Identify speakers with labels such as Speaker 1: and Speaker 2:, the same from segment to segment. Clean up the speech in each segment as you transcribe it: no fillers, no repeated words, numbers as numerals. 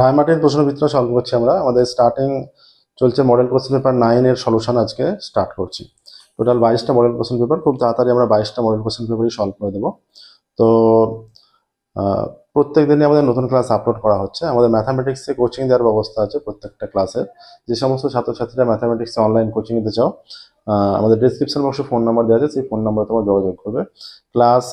Speaker 1: Ray Martin প্রশ্নবিচিত্র solve করছি আমরা। আমাদের স্টার্টিং চলছে মডেল কোশ্চেন পেপার 9 এর সলিউশন আজকে স্টার্ট করছি। টোটাল 22টা মডেল কোশ্চেন পেপার, খুব তাড়াতাড়ি আমরা 22টা মডেল কোশ্চেন পেপারই সলভ করে দেবো। তো প্রত্যেক দিনই আমাদের নতুন ক্লাস আপলোড করা হচ্ছে। আমাদের ম্যাথামেটিক্সে কোচিং দেওয়ার ব্যবস্থা আছে প্রত্যেকটা ক্লাসে। যে সমস্ত ছাত্রছাত্রীরা ম্যাথামেটিক্সে অনলাইন কোচিং নিতে চাও, আমাদের ডিসক্রিপশন বক্সে ফোন নাম্বার দেওয়া আছে, সেই ফোন নাম্বারে তোমার যোগাযোগ করবে। ক্লাস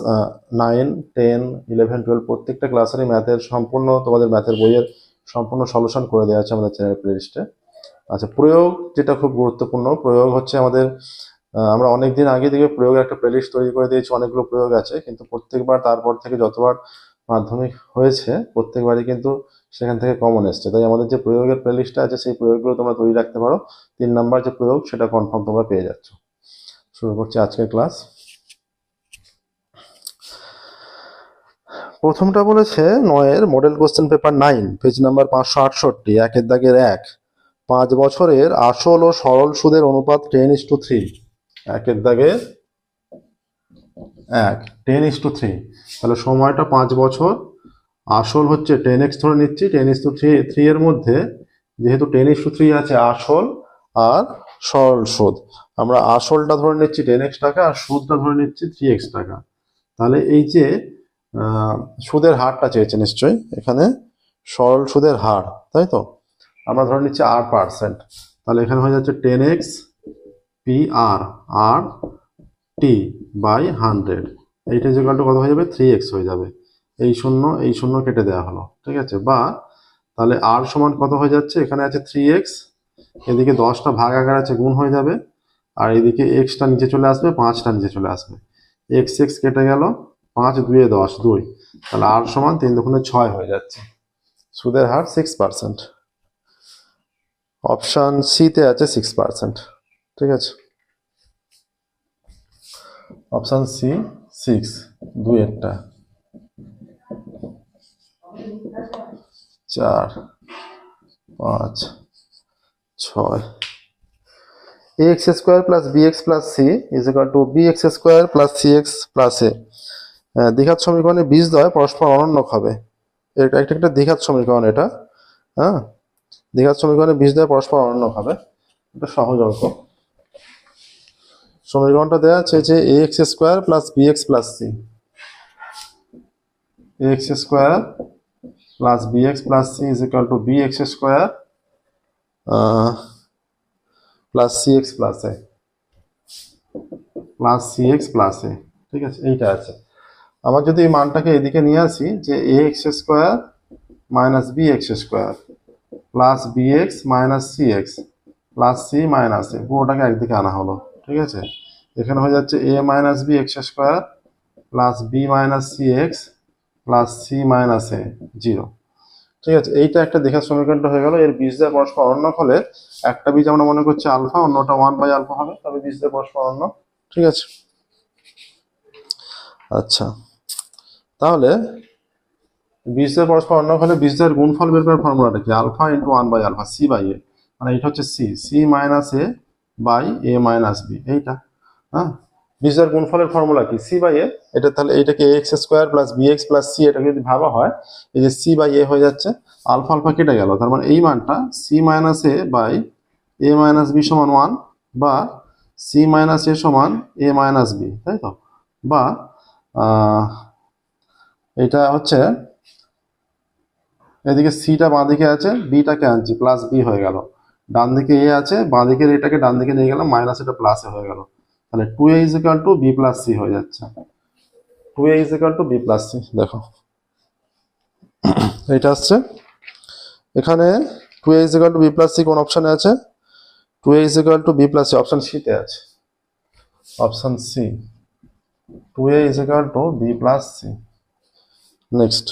Speaker 1: 9, 10, 11, 12 প্রত্যেকটা ক্লাসেরই ম্যাথের সম্পূর্ণ, তোমাদের ম্যাথের বইয়ের সম্পূর্ণ সলিউশন করে দেওয়া আছে আমাদের চ্যানেল প্লেলিস্টে। আচ্ছা, প্রয়োগ যেটা খুব গুরুত্বপূর্ণ, প্রয়োগ হচ্ছে আমাদের আমরা অনেক দিন আগে থেকে প্রয়োগের একটা প্লেলিস্ট তৈরি করে দিয়েছি, অনেকগুলো প্রয়োগ আছে, কিন্তু প্রত্যেকবার তারপর থেকে যতবার মাধ্যমিক হয়েছে প্রত্যেকবারই কিন্তু সেখান থেকে কমন এসছে। তাই আমাদের যে প্রয়োগের প্লেলিস্টটা আছে সেই প্রয়োগগুলো তোমরা তৈরি রাখতে পারো। 3 নাম্বার যে প্রয়োগ সেটা কনফার্ম তোমরা পেয়ে যাচ্ছ। শুরু করছি আজকের ক্লাস। প্রথমটা বলেছে 9 model question paper 9, page number 568, একের দাগের 1, 5 বছরের আসল ও সরল সুদের অনুপাত 10:3। একের দাগের 1, 10:3। তাহলে সময়টা 5 বছর, আসল হচ্ছে 10x ধরে নিচ্ছি। 10:3 এর মধ্যে যেহেতু 10:3 আছে আসল আর সরল সুদ, আমরা আসলটা ধরে নিচ্ছি 10x টাকা আর সুদটা ধরে নিচ্ছি 3x টাকা। তাহলে এই যে সুদের হারটা চেয়েছে নিশ্চয়ই, এখানে সরল সুদের হার, তাই তো? আমরা ধরে নিচ্ছি R%। তাহলে এখানে হয়ে যাচ্ছে 10x PR R T by 100। এইটা যেগুলো কত হয়ে যাবে? 3x হয়ে যাবে। এই শূন্য কেটে দেওয়া হলো, ঠিক আছে? বা তাহলে আর সমান কত হয়ে যাচ্ছে? এখানে আছে 3x, এদিকে 10টা ভাগ আকার আছে, গুণ হয়ে যাবে, আর এদিকে এক্সটা নিচে চলে আসবে, 5টা নিচে চলে আসবে, এক্স এক্স কেটে গেল, 5 2 10, 2। তাহলে আর সমান 3 দুগুণে 6 হয়ে যাচ্ছে। সুদের হার 6%। অপশন সিতে আছে 6%, ঠিক আছে? অপশন সি 6, 2-এরটা। 4, 5, 6। ax² plus bx plus c is equal to bx² plus cx plus a। দ্বিঘাত সমীকরণে বীজদ্বয় পরস্পর অনন্যক হবে। এটা একটা দ্বিঘাত সমীকরণ, এটা। হ্যাঁ, দ্বিঘাত সমীকরণে বীজদ্বয় পরস্পর অনন্যক হবে। এটা সহজ অঙ্ক। সমীকরণটা দেওয়া আছে যে ax² plus bx plus c, ax² plus bx plus c is equal to bx² plus cx plus a plus cx plus a, ঠিক আছে? এইটা আছে। আমার যদি এই মানটাকে এদিকে নিয়ে আসি, যে ax² minus bx² plus bx minus cx plus c minus a, পুরোটাকে একদিকে আনা হলো, ঠিক আছে? এখানে হয়ে যাচ্ছে a minus bx² plus b minus cx plus c minus a, 0, ঠিক আছে? এইটা একটা দ্বিঘাত সমীকরণটা হয়ে গেল। এর বীজদ্বয় পরস্পর অনন্যক হলে একটা বীজ আমরা মনে করছি আলফা, অন্যটা 1/α হবে, তবে বীজদ্বয় পরস্পর অনন্যক, ঠিক আছে? আচ্ছা, তাহলে বীজদ্বয় পরস্পর অনন্যক হলে বীজদ্বয়ের গুণফল বের করার ফর্মুলাটা কি? Alpha into 1/α, c by a, মানে এটা হচ্ছে c minus a by a minus b, এইটা। হ্যাঁ, বীজদ্বয়ের গুণফলের ফর্মুলা কি? C by a. এটা তাহলে এইটাকে ax² plus bx plus c, এটাকে যদি ভাবা হয়, এই যে সি বাই এ হয়ে যাচ্ছে, আলফা আলফা কেটে গেল, তার মানে এই মানটা c minus a by a minus b সমান 1, বা সি মাইনাস এ সমান এ মাইনাস বি, তাই তো? বা এটা হচ্ছে, এদিকে সিটা বাঁ দিকে আছে, বিটাকে আনছি, প্লাস বি হয়ে গেল। ডান দিকে এ আছে, বাঁ দিকের এটাকে ডান দিকে নিয়ে গেলাম, মাইনাস এটা প্লাসে হয়ে গেল। তাহলে 2a is equal to b plus c হয়ে যাচ্ছে। 2a is equal to b plus c, দেখো এটা আসছে এখানে। 2a is equal to b plus c কোন অপশনে আছে? 2a is equal to b plus c option সিতে আছে, option C. 2a is equal to b plus c. Next,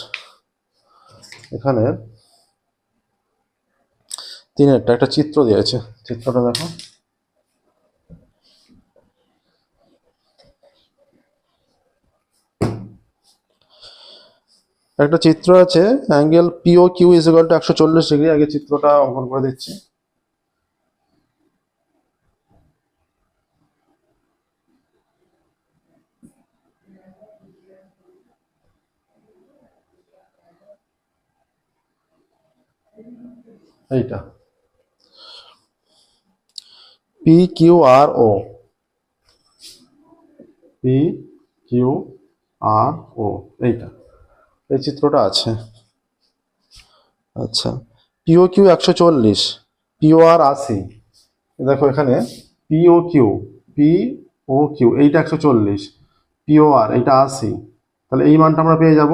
Speaker 1: এখানে 3-এরটা একটা চিত্র দিয়েছে, চিত্রটা দেখো। একটা চিত্র আছে, angle P O Q is equal to 140 degree. আগে চিত্রটা অঙ্কন করে দিচ্ছি। এইটা পি কিউ আর ও, পি কিউ আর ও, এইটা, এই চিত্রটা আছে। আচ্ছা, পিও কিউ 140, পিও আর 80। দেখো এখানে পিও কিউ, পি ও কিউ এইটা 140, পিও আর এইটা 80, তাহলে এই মানটা আমরা পেয়ে যাব।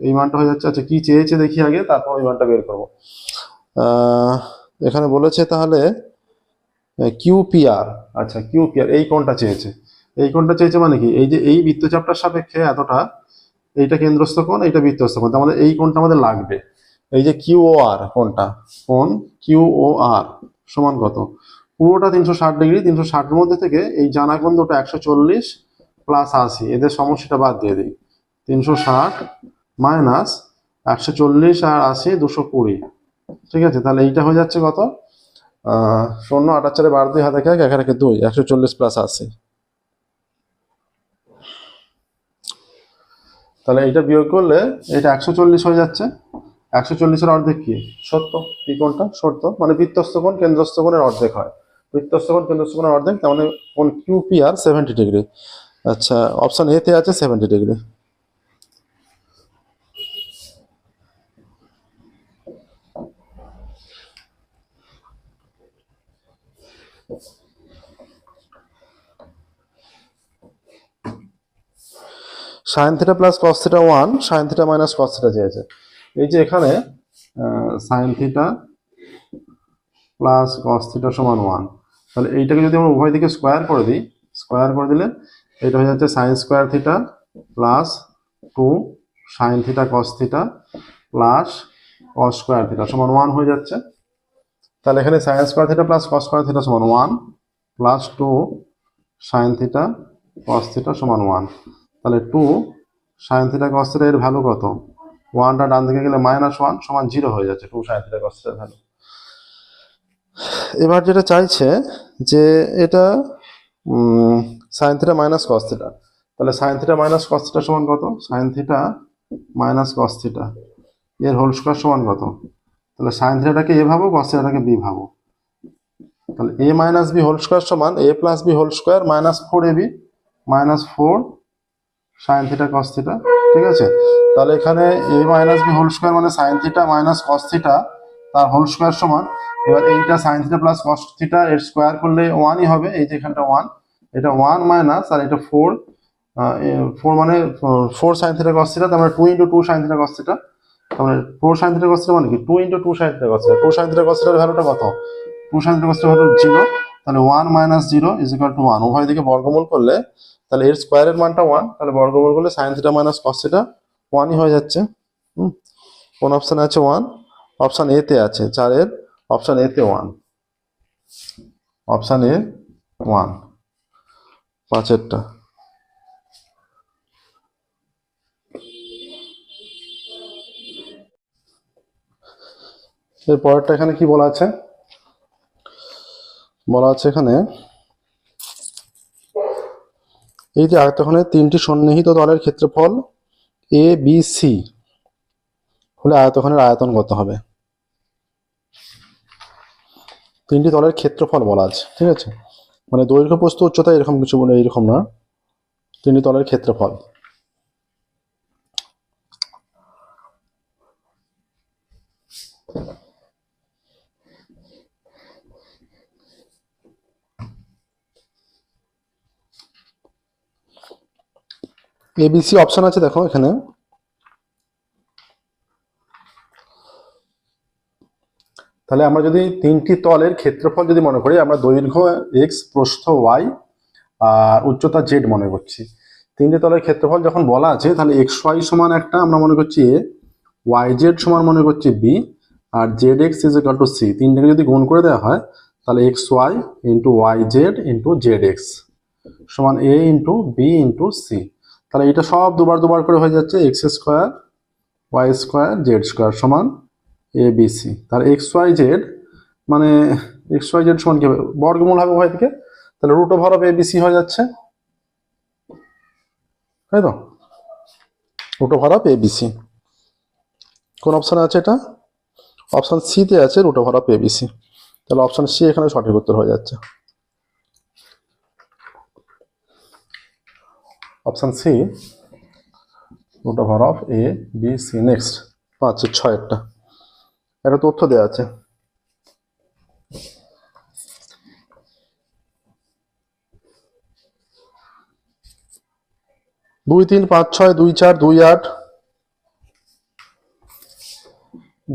Speaker 1: এই মানটা হয়ে যাচ্ছে, আচ্ছা কি চেয়েছে দেখি আগে, তারপর ওই মানটা বের করবো। এখানে বলেছে তাহলে কিউপিআর, আচ্ছা কিউপিআর এই কোণটা চেয়েছে। এই কোণটা চেয়েছে মানে কি, এই যে এই বৃত্তচাপটার সাপেক্ষে এতটা, এইটা কেন্দ্রস্থ কোণ, এইটা বৃত্তস্থ কোণ, আমাদের এই কোণটা আমাদের লাগবে। এই যে কিউ ও আর কোণটা, কোণ কিউ ও আর সমান কত, পুরোটা 360 ডিগ্রি, 360-এর মধ্যে থেকে এই জানা কোণ দুটো 140 প্লাস 80, এদের সমষ্টিটা বাদ দিয়ে দিই। 360 মাইনাস 140 আর 80 220, ঠিক আছে। তাহলে এইটা হয়ে যাচ্ছে কত, 0 8 4 12 2 হাতে 1 1 1 2, 140 প্লাস 80। তাহলে এইটা বিয়োগ করলে এটা 140 হয়ে যাচ্ছে। 140-এর অর্ধেক কি, 70। কি কোণটা 70, মানে বৃত্তস্থ কোণ কেন্দ্রস্থ কোণের অর্ধেক হয়। বৃত্তস্থ কোণ কেন্দ্রস্থ কোণের অর্ধেক, তার মানে কোণ কিউপিআর 70 ডিগ্রি। আচ্ছা, অপশন এ তে আছে 70 degree. Sign theta plus cos theta 1, sign theta minus cos theta চেয়েছে। এই যে এখানে sign theta plus cos theta সমান 1, তাহলে এইটাকে যদি আমরা উভয় দিকে স্কোয়ার করে দিই, স্কোয়ার করে দিলে এটা হয়ে যাচ্ছে sign square theta plus 2 sign theta cos theta plus cos square theta সমান 1 হয়ে যাচ্ছে। তাহলে এখানে sign square theta plus cos square theta সমান 1 plus 2 sign theta cos theta সমান 1। তাহলে 2 সাইন থিটা কস থিটা এর ভ্যালু কত, 1টা ডান দিকে গেলে -1 সমান 0 হয়ে যাচ্ছে 2 সাইন থিটা কস থিটার ভ্যালু। এবার যেটা চাইছে যে এটা sine theta minus cos theta, তাহলে sine theta minus cos theta সমান কত, sine theta minus cos theta এর হোল স্কোয়ার সমান কত, তাহলে সাইন থিটাটাকে এ ভাবো, কস থিটাটাকে বি ভাবো। তাহলে A minus B whole square সমান A plus B whole square minus 4ab minus 4 sine theta cos theta, ঠিক আছে। তাহলে এখানে A minus B whole square মানে sine theta minus cos theta তার হোল স্কোয়ার সমান, এবার এইটা sine theta plus cos theta এর স্কোয়ার করলে 1ই হবে, এই যে এখানটা 1, এটা 1 মাইনাস আর এটা 4, 4 মানে 4 সাইন থিটা কস থিটা, তার মানে 2 × 2 সাইন থিটা কস থিটা, তার মানে 4 সাইন থিটা কস থিটা মানে কি 2 × 2 sign theta cos theta, 2 sign theta cos থিটার ভ্যালুটা কত, 2 সাইন থিটা কস থিটার ভ্যালু 0, তাহলে 1 মাইনাস 0 = 1, উভয় দিকে বর্গমূল করলে তাহলে এর স্কোয়ারের মানটা 1, তাহলে বর্গমূল করলে sine theta minus cos theta 1ই হয়ে যাচ্ছে। কোন অপশানে আছে 1, অপশান এ তে আছে, 4-এর অপশান এ তে 1, অপশান এ 1 5-এরটা। এর পরেরটা এখানে কি বলা আছে, বলা আছে এখানে এই যে আয়তক্ষণের 3টি সন্নিহিত তলের ক্ষেত্রফল এ বি সি হলে আয়তক্ষণের আয়তন কত হবে। 3টি তলের ক্ষেত্রফল বলা আছে, ঠিক আছে, মানে দৈর্ঘ্য প্রস্থ উচ্চতা এরকম কিছু বলে, এইরকম না, 3টি তলের ক্ষেত্রফল। এবিসি অপশন আছে দেখো এখানে, তাহলে আমরা যদি 3টি তলের ক্ষেত্রফল যদি মনে করি, আমরা দৈর্ঘ্য এক্স, প্রস্থ ওয়াই আর উচ্চতা জেড মনে করছি। 3টি তলের ক্ষেত্রফল যখন বলা আছে, তাহলে এক্স ওয়াই সমান একটা আমরা মনে করছি এ, ওয়াই জেড সমান মনে করছি বি, আর জেড এক্স = সি। তিনটাকে যদি গুণ করে দেওয়া হয়, তাহলে x y into y z into z x সমান a into b into c. তাহলে এটা সব দুবার দুবার করে হয়ে যাচ্ছে, x square y square z square সমান এ বি সি। তাহলে এক্স ওয়াই জেড মানে এক্স ওয়াই জেড সমান কি হবে, বর্গমূল হবে উভয় দিকে, তাহলে √ওভার অফ এ বি সি হয়ে যাচ্ছে, তাই তো, √ওভার অফ এ বি সি। কোন অপশানে আছে এটা, অপশন সিতে আছে রুট ওভার অফ এবিসি, তাহলে অপশন সি এখানে সঠিক উত্তর হয়ে যাচ্ছে। Option C root over of a b c. Next 5-6 একটা তথ্য দেওয়া আছে। 2 3 5 6 2 4 2 8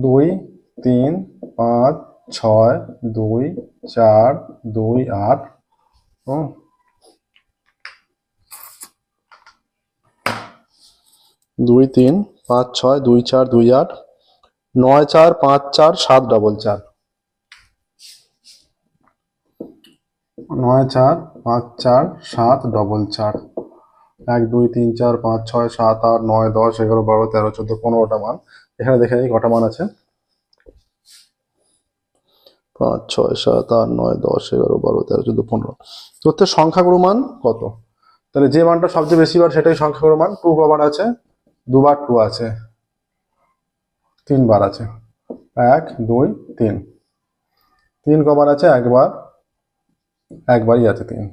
Speaker 1: 2 3 5 6 2 4 2 8 2 3 5 6 2 4 2 8 9 4 5 4 7 4 4 9 4 5 4 7 4 4 1 2 3 4 5 6 7 8 9 10 11 12 13 14 15টা মান। এখানে দেখে নিই কটা মান আছে। 5 6 7 8 9 10 11 12 13 14 15। তথ্যের সংখ্যাগুরু মান কত? তাহলে যে মানটা সবচেয়ে বেশি বার সেটাই সংখ্যাগুরু মান। 2 কবার আছে? 2 বার 2 আছে, 3 বার আছে, 1 2 3। 3 কবার আছে? একবার, একবারই আছে 3।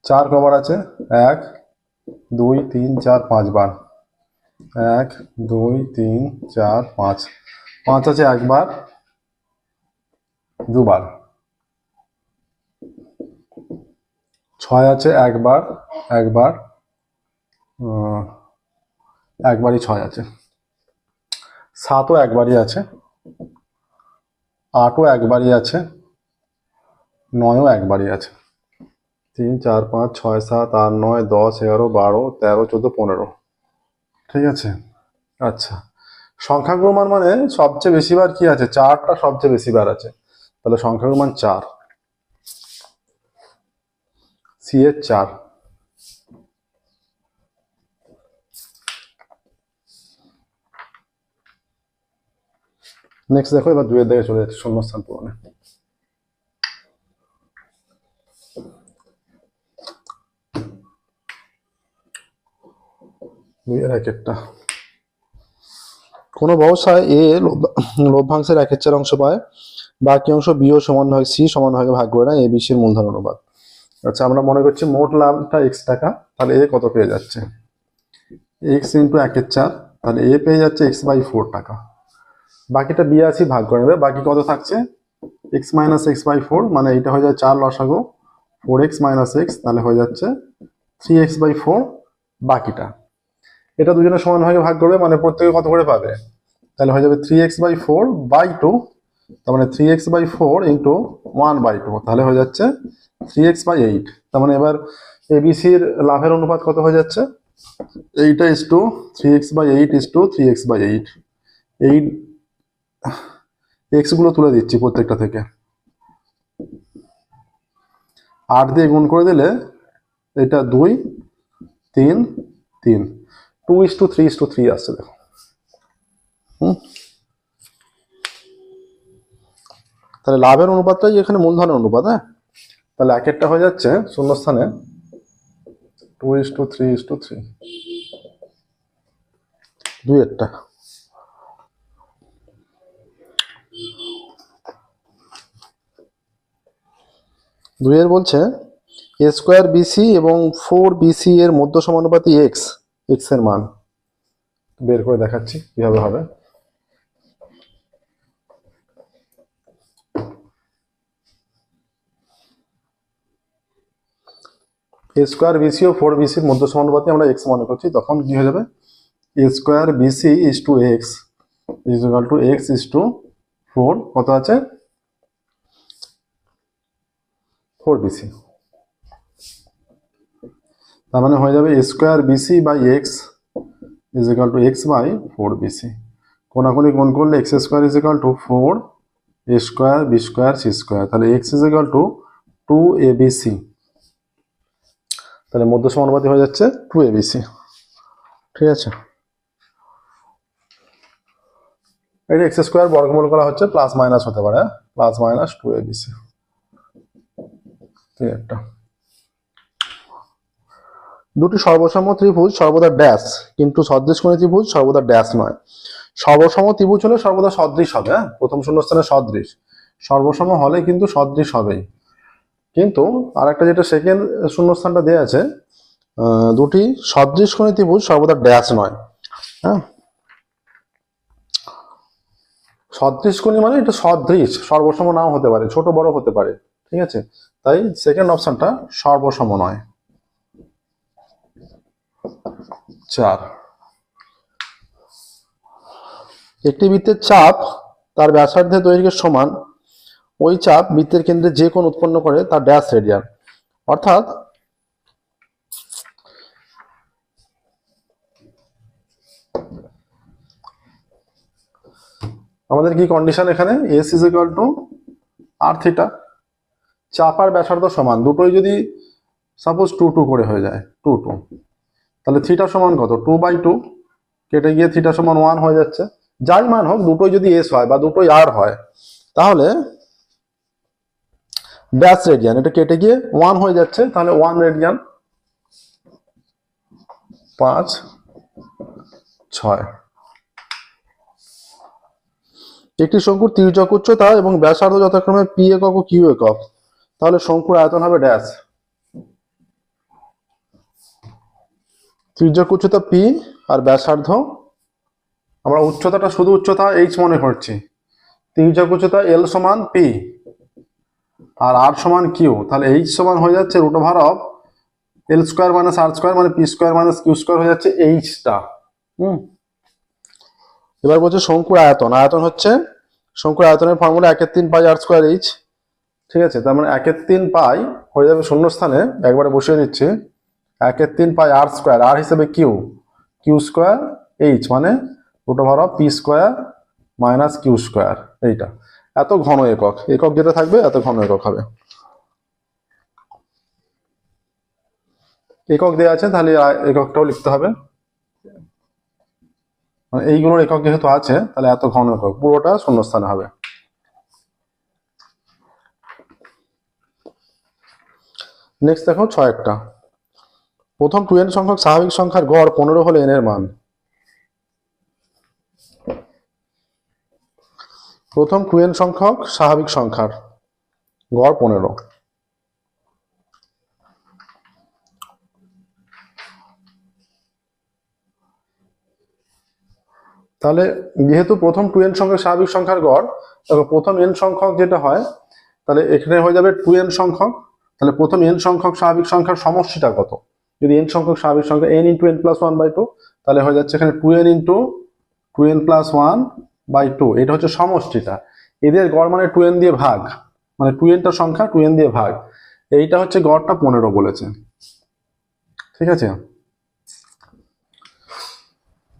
Speaker 1: 4 কবার আছে? 1 2 3 4 5 বার, 1 2 3 4 5। 5 আছে একবার, দুবার। 6 আছে একবার, একবার, একবারই 6 আছে। 7ও একবারই আছে, 8ও একবারই আছে, 9ও একবারই আছে। 3 4 5 6 7 8 9 10 11 12 13 14 15। ঠিক আছে। আচ্ছা, সংখ্যাগুরু মান মানে সবচেয়ে বেশি বার কি আছে? 4টা সবচেয়ে বেশি বার আছে, তাহলে সংখ্যাগুরু মান 4, সি এর 4। নেক্সট দেখো, এবার 2 এর দিকে চলে যাচ্ছে শূন্যস্থান পূরণে। 2 এর 1-1টা। কোনো ব্যবসায় এ লভ্যাংশের 1/4 অংশ পায়, বাকি অংশ বি ও সমান ভাগে সি সমান ভাগে ভাগ করে নেয় এ বি সির মূলধন অনুপাত। আচ্ছা, আমরা মনে করছি মোট লাভটা x টাকা, তাহলে এ কত পেয়ে যাচ্ছে? x ইন্টু 1/4, তাহলে এ পেয়ে যাচ্ছে x/4 টাকা। বাকিটা বি আসি ভাগ করে নেবে, বাকি কত থাকছে? x মাইনাস x/4, মানে এটা হয়ে যায় 4 লসাগু 4x মাইনাস x, তাহলে হয়ে যাচ্ছে 3x/4 বাকিটা। এটা দুজনে সমান ভাগে ভাগ করবে, মানে প্রত্যেকে কত করে পাবে? তাহলে হয়ে যাবে 3x/4/2, তার মানে 3x/4 ইন্টু 1/2, তাহলে হয়ে যাচ্ছে 3x/8। তার মানে এবার এবিসির লাভের অনুপাত কত হয়ে যাচ্ছে? 8:3x/8:3x/8। এই এক্স গুলো তুলে দিচ্ছি প্রত্যেকটা থেকে, 8 দিয়ে গুণ করে দিলে এটা 2 3 3, 2:3:3 আসছে। দেখো, তাহলে লাভের অনুপাতটাই এখানে মূলধনের অনুপাত। হ্যাঁ, তাহলে 1/1টা হয়ে যাচ্ছে শূন্যস্থানে 2:3:3, 2/1টা। 2 এর বলছে a স্কোয়ার বিসি এবং 4BC এর মধ্য সমানুপাতি x, x এর মান বের করে দেখাচ্ছি কিভাবে হবে। a square BC O 4BC এর মধ্য সমানুপাতি আমরা x মনে করছি, তখন কি হয়ে যাবে? a square b c is to x is equal to x is to 4, কত আছে? 4BC। তার মানে হয়ে যাবে a square b c by x is equal to x by 4BC। কোনাকুনি গুণ করলে x square is equal to 4 a square b square c square, তাহলে x is equal to 2abc। তাহলে মধ্য সমানুপাতি হয়ে যাচ্ছে 2abc। ঠিক আছে, এটা এক্স স্কোয়ার বর্গমূল করা হচ্ছে, প্লাস মাইনাস হতে পারে, প্লাস মাইনাস 2abc। ঠিক একটা। দুটি সর্বসম ত্রিভুজ সর্বদা ড্যাশ, কিন্তু সদৃশকোণী ত্রিভুজ সর্বদা ড্যাশ নয়। সর্বসম ত্রিভুজ হলে সর্বদা সদৃশ হবে, হ্যাঁ, প্রথম শূন্যস্থানে সদৃশ, সর্বসম হলে কিন্তু সদৃশ হবেই। কিন্তু আর একটা যেটা সেকেন্ড শূন্যস্থানটা দেওয়া আছে, দুটি সদৃশকোণী ত্রিভুজ সর্বদা ড্যাশ নয়, হ্যাঁ। সদৃশকোণী মানে এটা সদৃশ, সর্বসম নাও হতে পারে, ছোট বড় হতে পারে, ঠিক আছে। তাই সেকেন্ড অপশনটা সর্বসম নয়। 4, একটি বৃত্তের চাপ তার ব্যাসার্ধের দৈর্ঘ্যের সমান, ওই চাপ বৃত্তের কেন্দ্রে যে কোণ উৎপন্ন করে তার ড্যাশ রেডিয়ান। অর্থাৎ আমাদের কি কন্ডিশন এখানে, s is equal to r theta, চাপ আর ব্যাসার্ধ সমান, দুটোই যদি সাপোজ 2 করে হয়ে যায়, 2 তাহলে থিটা সমান কত, 2/2, কেটে গিয়ে থিটা সমান 1 হয়ে যাচ্ছে। যাই মান হোক, দুটোই যদি এস হয় বা দুটোই আর হয়, তাহলে ড্যাশ রেডিয়ান, এটা কেটে গিয়ে 1 হয়ে যাচ্ছে, তাহলে 1 রেডিয়ান। 5, 6, একটি শঙ্কুর তির্যক উচ্চতা এবং ব্যাসার্ধ যথাক্রমে পি একক ও কিউ একক, তাহলে শঙ্কুর আয়তন হবে ড্যাশ। তির্যক উচ্চতা পি আর ব্যাসার্ধ, আমরা উচ্চতাটা শুধু উচ্চতা এইচ মনে করছি, তির্যক উচ্চতা এল সমান পি আর আর সমান কিউ, তাহলে এইচ সমান হয়ে যাচ্ছে √, l square minus r square, মানে p square minus q square হয়ে যাচ্ছে এইচটা। এবার বলছে শঙ্কুর আয়তন, আয়তন হচ্ছে শঙ্কুর আয়তনের formula 1/3 pi r square H, ঠিক আছে। তার মানে 1/3 পাই হয়ে যাবে শূন্যস্থানে, একবারে বসিয়ে দিচ্ছি, 1/3 পাই আর স্কোয়ার, আর হিসেবে কিউ, কিউ স্কোয়ার এইচ মানে √, p square minus q square, এইটা এত ঘন একক, একক যেটা থাকবে এত ঘন একক হবে। একক দেওয়া আছে, তাহলে এককটাও লিখতে হবে, মানে এইগুলোর একক যেহেতু আছে, তাহলে এত ঘন একক পুরোটা শূন্যস্থানে হবে। নেক্সট দেখো 6টা, প্রথম 2n সংখ্যক স্বাভাবিক সংখ্যার গড় 15 হলে n এর মান। প্রথম 2n সংখ্যক স্বাভাবিক সংখ্যার গড় 15, তাহলে যেহেতু প্রথম 2n সংখ্যক স্বাভাবিক সংখ্যার গড়, প্রথম n সংখ্যক যেটা হয়, তাহলে এখানে হয়ে যাবে 2n সংখ্যক, তাহলে প্রথম n সংখ্যক স্বাভাবিক সংখ্যার সমষ্টিটা কত, যদি n সংখ্যক স্বাভাবিক সংখ্যা n × n + 1/2, তাহলে হয়ে যাচ্ছে এখানে 2n × 2n + 1/2, এটা হচ্ছে সমষ্টিটা। এদের গড় মানে 2n দিয়ে ভাগ, মানে 2nটা সংখ্যা 2n দিয়ে ভাগ, এইটা হচ্ছে গড়টা 15 বলেছে, ঠিক আছে।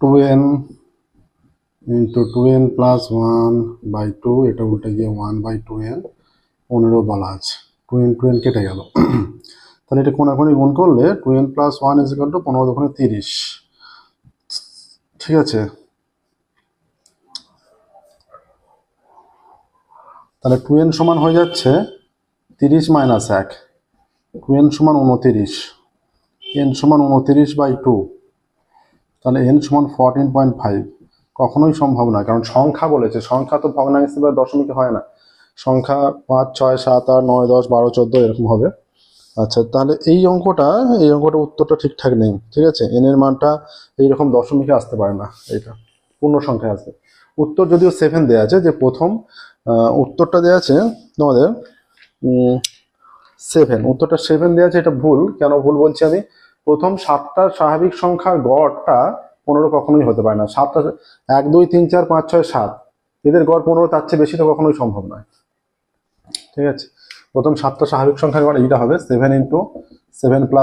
Speaker 1: 2n × 2n + 1/2, এটা উল্টে গিয়ে 1/2n, 15 বলা আছে, 2n 2n কেটে গেল, তাহলে এটা কোনাকুনি গুণ করলে 2n + 1 = 15 × 30, ঠিক আছে। তাহলে 2n সমান হয়ে যাচ্ছে 30 - 1, 2n সমান 29, n সমান 29/2, তাহলে n সমান 14.5। কখনোই সম্ভব না, কারণ সংখ্যা বলেছে, সংখ্যা তো ভগ্নাংশ বা দশমিকে হয় না, সংখ্যা 5, 6, 7, 8, 9, 10, 12, 14 এরকম হবে। আচ্ছা, তাহলে এই অঙ্কটা উত্তরটা ঠিকঠাক নেই, ঠিক আছে। n এর মানটা এইরকম দশমিকে আসতে পারে না, এটা পূর্ণ সংখ্যায় আসবে। উত্তর যদিও 7 দেওয়া আছে, যে প্রথম উত্তরটা দেওয়া আছে তোমাদের 7, উত্তরটা 7 দেওয়া আছে, এটা ভুল। কেন ভুল বলছি আমি, প্রথম 7টা স্বাভাবিক সংখ্যার গড়টা 15 কখনোই হতে পারে না। 7টা 1, 2, 3, 4, 5, 6, 7 এদের গড় 15, তার চেয়ে বেশি তো কখনোই সম্ভব নয়, ঠিক আছে। প্রথম 7টা স্বাভাবিক সংখ্যার গড় এইটা হবে 7 × 7 +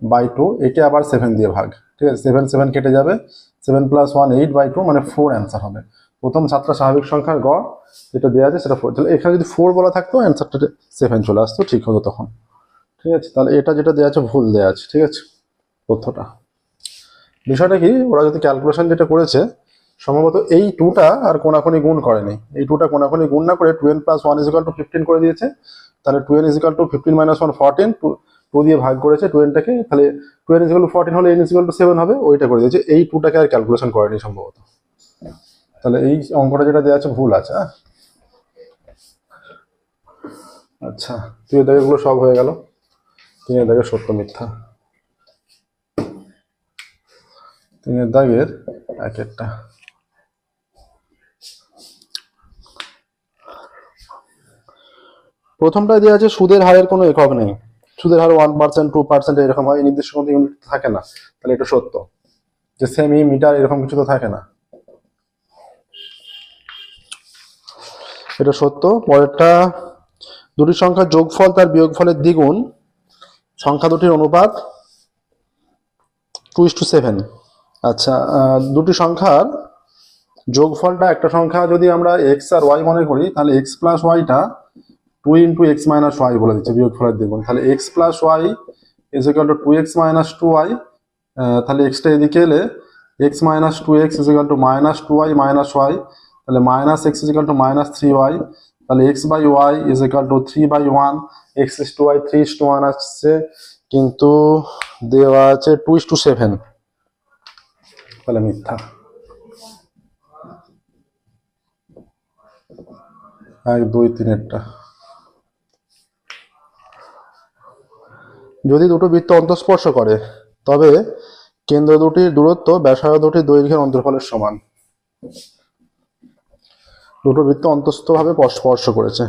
Speaker 1: 1/2, একে আবার 7 দিয়ে ভাগ, ঠিক আছে। 7 7 কেটে যাবে, 7 + 1 8/2, মানে 4 অ্যান্সার হবে। প্রথম 7টা স্বাভাবিক সংখ্যার গড় যেটা দেওয়া আছে সেটা 4, তাহলে এখানে যদি 4 বলা থাকতো অ্যান্সারটা 7 চলে আসতো, ঠিক হতো তখন, ঠিক আছে। তাহলে এটা যেটা দেওয়া আছে ভুল দেওয়া আছে, ঠিক আছে তথ্যটা। বিষয়টা কি, ওরা যদি ক্যালকুলেশন যেটা করেছে, সম্ভবত এই 2টা আর কোনাকুনি গুণ করেনি, এই 2টা কোনাকুনি গুণ না করে 2n + 1 = 15 করে দিয়েছে, তাহলে 2n = 15 - 1 14, 2 দিয়ে ভাগ করেছে 2n-টাকে, তাহলে 2n = 14 হলে n = 7 হবে, ওইটা করে দিয়েছে। এই 2টাকে আর ক্যালকুলেশন করেনি সম্ভবত। তাহলে এই অঙ্কটা যেটা দেওয়া আছে ভুল আছে। আচ্ছা, 2 দাগের গুলো সব হয়ে গেল। 3 দাগের সত্য মিথ্যা। 3 দাগের এক একটা। প্রথমটা দেওয়া আছে সুদের হারের কোনো একক নেই, সুদের হার 1%, 2% এরকম হয়, নির্দিষ্ট কোনো ইউনিট থাকে না, তাহলে এটা সত্য। যে সেমি, মিটার এরকম কিছু তো থাকে না, এটা সত্য। পরেরটা, দুটি সংখ্যার যোগফল তার বিয়োগফলের দ্বিগুণ, সংখ্যা দুটির অনুপাত 2:7। আচ্ছা, দুটি সংখ্যার যোগফলটা, একটা সংখ্যা যদি আমরা এক্স আর ওয়াই মনে করি, তাহলে এক্স প্লাস ওয়াইটা 2 × x - y বলে দিচ্ছে বিয়োগফলের দ্বিগুণ। তাহলে x plus y is equal to 2x - 2y। তাহলে এক্সটা এদিকে এলে x - 2x is equal two -2y - y, তাহলে -x is equal two -3y। তাহলে x/y is equal two 3/1, x/y 3:1 আসছে, কিন্তু দেওয়া আছে 2:7, তাহলে মিথ্যা। 1, 2, 3-এরটা। যদি দুটো বৃত্ত অন্তঃস্পর্শ করে তবে কেন্দ্র দুটির দূরত্ব ব্যাসার্ধ দুটির দৈর্ঘ্যের অন্তর্ফলের সমান। দুটো বৃত্ত অন্তঃস্থভাবে স্পর্শ করেছে,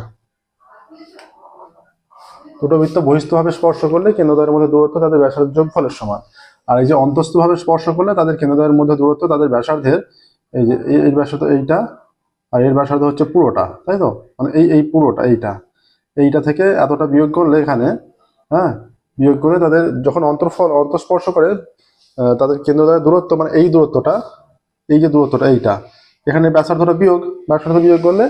Speaker 1: দুটো বৃত্ত বহিস্থভাবে স্পর্শ করলে কেন্দ্রদ্বয়ের মধ্যে দূরত্ব তাদের ব্যাসার্ধের যোগফলের সমান। আর এই যে অন্তঃস্থভাবে স্পর্শ করলে তাদের কেন্দ্রদ্বয়ের মধ্যে দূরত্ব তাদের ব্যাসার্ধের, এই যে এর ব্যাসার্ধ এইটা আর এর ব্যাসার্ধ হচ্ছে পুরোটা, তাই তো? মানে এই পুরোটা, এইটা থেকে এতটা বিয়োগ করলে এখানে, হ্যাঁ, বিয়োগ করে তাদের যখন অন্তঃস্পর্শ করে তাদের কেন্দ্রদ্বয়ের দূরত্ব, মানে এই দূরত্বটা, এই যে দূরত্বটা এইটা, এখানে ব্যাসার্ধটা ব্যাসার্ধ বিয়োগ করলে,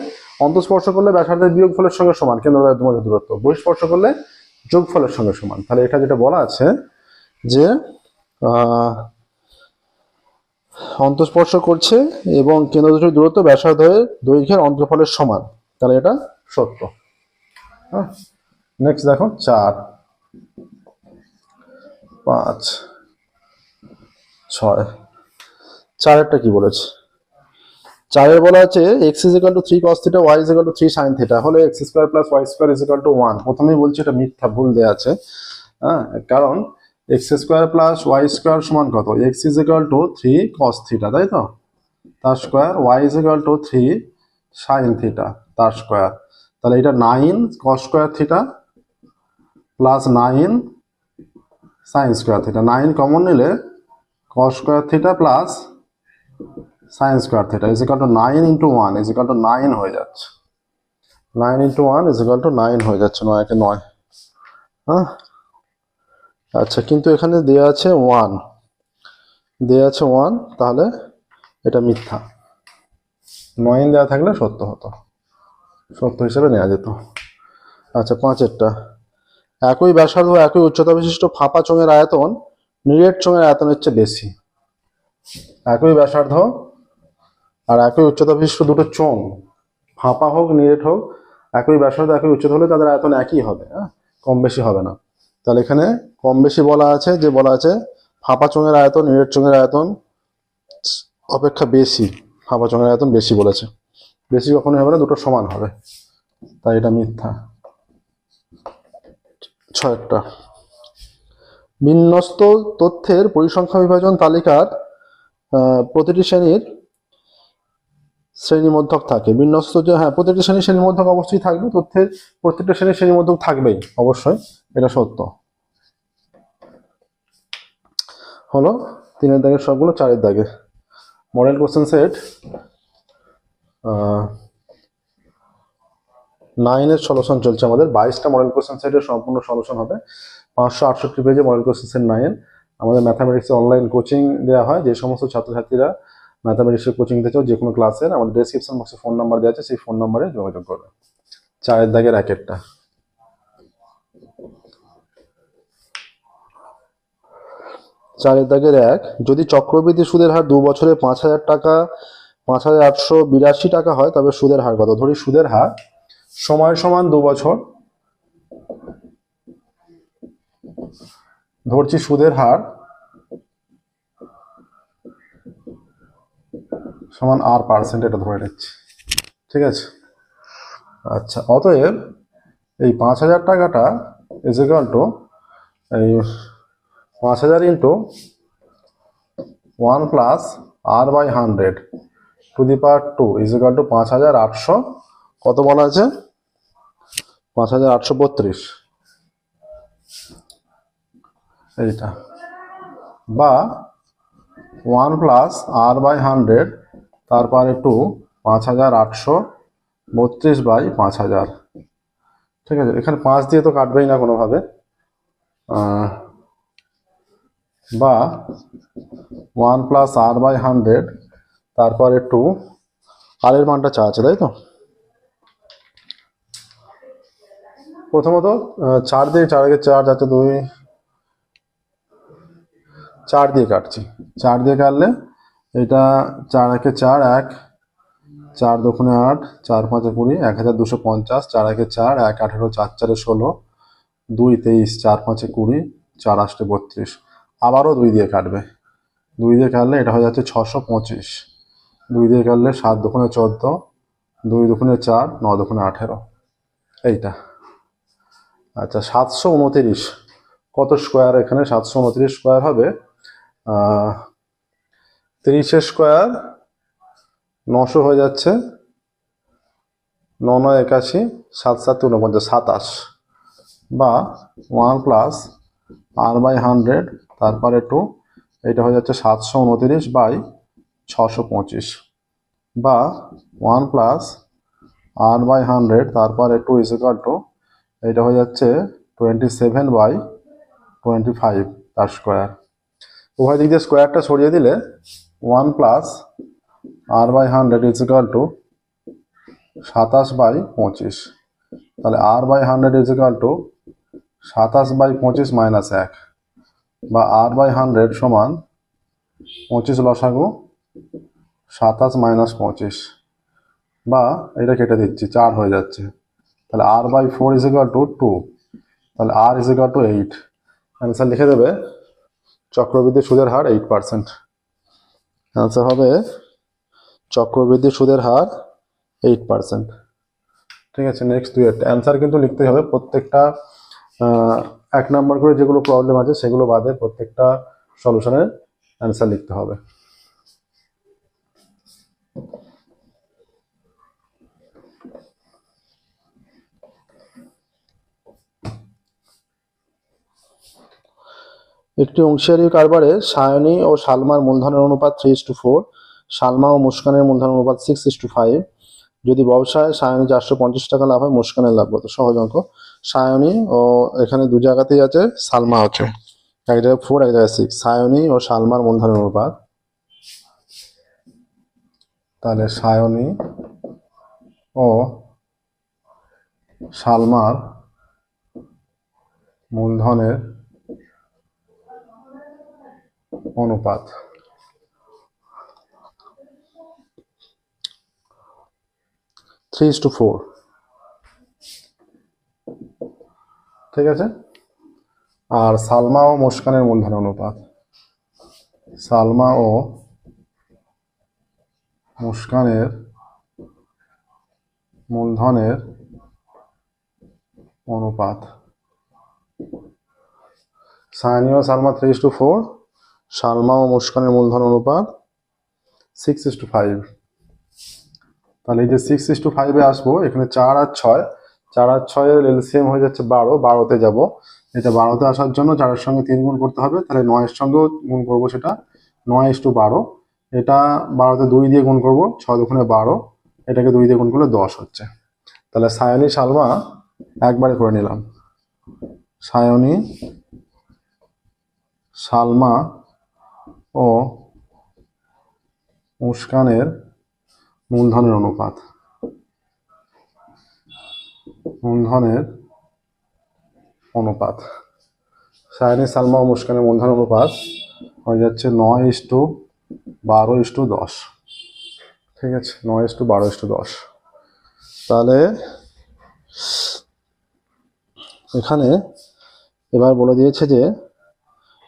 Speaker 1: অন্তঃস্পর্শ করলে ব্যাসার্ধের বিয়োগফলের সঙ্গে সমান কেন্দ্রদ্বয়ের মধ্যে দূরত্ব, বহিঃস্পর্শ করলে যোগফলের সঙ্গে সমান। তাহলে এটা যেটা বলা আছে যে অন্তঃস্পর্শ করছে এবং কেন্দ্র দুটির দূরত্ব ব্যাসার্ধের দৈর্ঘ্যের অন্তর্ফলের সমান, তাহলে এটা সত্য। হ্যাঁ, নেক্সট দেখো 4, 5, 6। 4-এরটা কি বলেছে? 4-এর বলা আছে x = 3 cos θ, y = 3 sin θ হলে x² + y² = 1। প্রথমেই বলছি এটা মিথ্যা, ভুল দেওয়া আছে। হ্যাঁ, কারণ x² + y² সমান কত? x = 3 cos θ, তাই তো, তার স্কোয়ার, y = 3 sin θ তার স্কোয়ার। তাহলে এটা 9 cos² θ প্লাস 9 sin² θ। 9 কমন নিলে cos² θ plus sin² θ is equal to 9 × 1 is equal to 9 হয়ে যাচ্ছে। 9 × 1 ইজ ইকুয়াল টু 9 হয়ে যাচ্ছে, 9 × 9। হ্যাঁ, আচ্ছা, কিন্তু এখানে দেওয়া আছে 1, তাহলে এটা মিথ্যা। 9 দেওয়া থাকলে সত্য হতো, সত্য হিসেবে নেওয়া যেত। আচ্ছা, 5-এরটা, একই ব্যাসার্ধ একই উচ্চতা বিশিষ্ট ফাঁপা চোঙের আয়তন নিরেট চোঙের আয়তনের চেয়ে বেশি। একই ব্যাসার্ধ আর একই উচ্চতা বিশিষ্ট দুটো চোঙ, ফাঁপা হোক নিরেট হোক, একই ব্যাসার্ধ একই উচ্চতা হলে তাদের আয়তন একই হবে, হ্যাঁ, কম বেশি হবে না। তাহলে এখানে কম বেশি বলা আছে, যে বলা আছে ফাঁপা চোঙের আয়তন নিরেট চোঙের আয়তন অপেক্ষা বেশি, ফাঁপা চোঙের আয়তন বেশি বলেছে। বেশি কখনোই হবে না, দুটো সমান হবে, তাই এটা মিথ্যা। 6-এরটা, বিন্যস্ত তথ্যের পরিসংখ্যা বিভাজন তালিকার প্রতিটি শ্রেণীমধ্যক থাকে। বিন্যস্ত যে, হ্যাঁ, প্রতিটি শ্রেণীমধ্যক অবশ্যই থাকবে, তথ্যের প্রত্যেকটা শ্রেণীমধ্যক থাকবেই অবশ্যই, এটা সত্য হলো। 3-এর দাগের সবগুলো 4-এর দাগে। মডেল কোশ্চেন সেট 9-এর সলিউশন চলছে আমাদের। 22টা মডেল কোশ্চেন সেটের সম্পূর্ণ সলিউশন হবে। 568 পেজে মডেল কোশ্চেন সেট 9। আমাদের ম্যাথামেটিক্সে অনলাইন কোচিং দেওয়া হয়। যে সমস্ত ছাত্রছাত্রীরা ম্যাথামেটিক্সের কোচিং দিতে চাও, যে কোনো ক্লাসের, আমাদের ডেসক্রিপশন বক্সে ফোন নাম্বার দেওয়া আছে, সেই ফোন নাম্বারে যোগাযোগ করবে। 4-এর দাগের 1-একটা, যদি চক্রবৃদ্ধি সুদের হার 2 বছরে 5,000 টাকা 5,882 টাকা হয়, তবে সুদের হার কত? ধরি সুদের হার সময় সমান 2 বছর, ধরছি সুদের হার সমান R%, এটা ধরে নিচ্ছি, ঠিক আছে। আচ্ছা, অতএব এই 5,000 টাকাটা ইজ ইকুয়াল টু এই 5,000 into 1 plus R/100 two the power 2 is equal two 5,800, কত বলা আছে, 5,832, এইটা, বা 1 প্লাস R/100 তারপরে 2, 5,832/5000, ঠিক আছে। এখানে 5 দিয়ে তো কাটবেই না কোনোভাবে, বা 1 প্লাস R/100 তারপরে 2, আর এর মানটা চা আছে, তাই তো। প্রথমত 4 দিয়ে, 4 একে 4 যাচ্ছে 2, 4 দিয়ে কাটছি, 4 দিয়ে কাটলে এটা 4 একে 4, 1, 4 দুগুণে 8, 4 পাঁচে 20, 1250, 4 একে 4, 1 18, 4 চারে 16, 2 23, 4 পাঁচে 20, 4 আষ্টে 32, আবারও 2 দিয়ে কাটবে, 2 দিয়ে কাটলে এটা হয়ে যাচ্ছে 625, 2 দিয়ে কাটলে 7 দুগুণে 14, 2 দুগুণে 4, 9 দুগুণে 18, এইটা। আচ্ছা, 729 কত স্কোয়ার, এখানে 729 স্কোয়ার হবে 30 স্কোয়ার 900 হয়ে যাচ্ছে, 9 9 81, 7 7 49, 27, বা 1 প্লাস R/100 তারপরে 2, এটা হয়ে যাচ্ছে 729/625, বা 1 প্লাস R/100 তারপরে 2 ইজ ইকুয়াল টু, এটা হয়ে যাচ্ছে 27/25 তার স্কোয়ার। উভয় দিক দিয়ে স্কোয়ারটা সরিয়ে দিলে 1 plus R/100 is equal two 27/25, তাহলে R/100 is equal two 27/25 minus 1, বা R/100 সমান 25 লসাগু 27 মাইনাস 25, বা এটা কেটে দিচ্ছি, 4 হয়ে যাচ্ছে, তাহলে R/4 ইজ ইকুয়াল টু 2, তাহলে R is equal two 8। Answer লিখে দেবে চক্রবৃদ্ধি সুদের হার 8%। অ্যান্সার হবে চক্রবৃদ্ধি সুদের হার 8%, ঠিক আছে। নেক্সট ডুয়েট, অ্যান্সার কিন্তু লিখতেই হবে প্রত্যেকটা, 1 নাম্বার করে যেগুলো প্রবলেম আছে সেগুলো বাদে প্রত্যেকটা সলিউশনের অ্যান্সার লিখতে হবে। একটি অংশীদারি কারবারে সায়নী ও সালমার মূলধনের অনুপাত 3:4, সালমা ও মুস্কানের মূলধনের অনুপাত 6:5। যদি ব্যবসায় সায়নী 450 টাকা লাভ হয়, মুস্কানের লাভ কত? সহজ অঙ্ক। সায়নী ও এখানে দু জায়গাতেই আছে, সালমা আছে, এক জায়গায় 4, এক জায়গায় 6। সায়নী ও সালমার মূলধনের অনুপাত, তাহলে সায়নী ও সালমার মূলধনের অনুপাত, থ্রি ইস টু ফোর, ঠিক আছে। আর সালমা ও মুস্কানের মূলধনের অনুপাত, সালমা ও মুস্কানের মূলধনের অনুপাত, সায়নী ও সালমা 3:4, সালমা ও মুস্কানের মূলধন অনুপাত 6:5। তাহলে এই যে 6:5 আসবো, এখানে 4 আর 6, 4 আর 6 এর এলসিএম হয়ে যাচ্ছে 12, 12তে যাব। এটা 12তে আসার জন্য 4 এর সঙ্গে 3 গুণ করতে হবে, তাহলে 9 এর সঙ্গেও গুণ করবো, সেটা 9:12। এটা 12তে 2 দিয়ে গুণ করবো, 6 দুগুণে 12, এটাকে 2 দিয়ে গুণ করলে 10 হচ্ছে। তাহলে সায়নী সালমা একবারে করে নিলাম, সায়নী সালমা ও মুস্কানের মূলধনের অনুপাত, মূলধনের অনুপাত, সায়নী সালমা ও মুস্কানের মূলধনের অনুপাত হয়ে যাচ্ছে 9:12:10, ঠিক আছে, 9:12:10। তাহলে এখানে এবার বলে দিয়েছে যে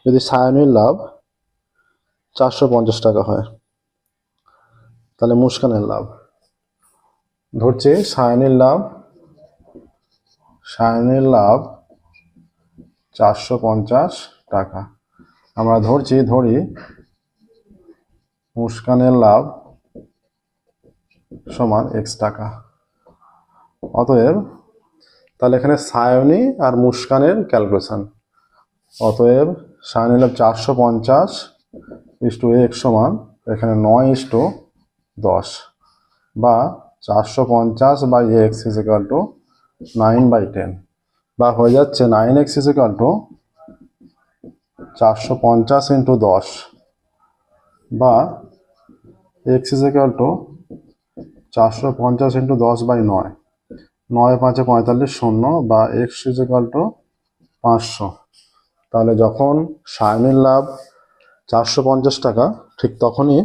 Speaker 1: যদি সায়নীর লাভ 450 টাকা হয়, তাহলে মুস্কানের লাভ, ধরছি সায়নীর লাভ 450 টাকা। আমরা ধরি মুস্কানের লাভ সমান x টাকা। অতএব তাহলে এখানে সায়নী আর মুস্কানের ক্যালকুলেশন। অতএব সায়নীর লাভ 450 * x সমান এখানে 9:10, বা 450/x = 9/10, বা হয়ে যাচ্ছে 9x = 450 × 10, বা x = 450 × 10/9, 9×5 = 45, 0, বা x = 500। তাহলে যখন সায়নীর লাভ 450 টাকা, ঠিক তখনই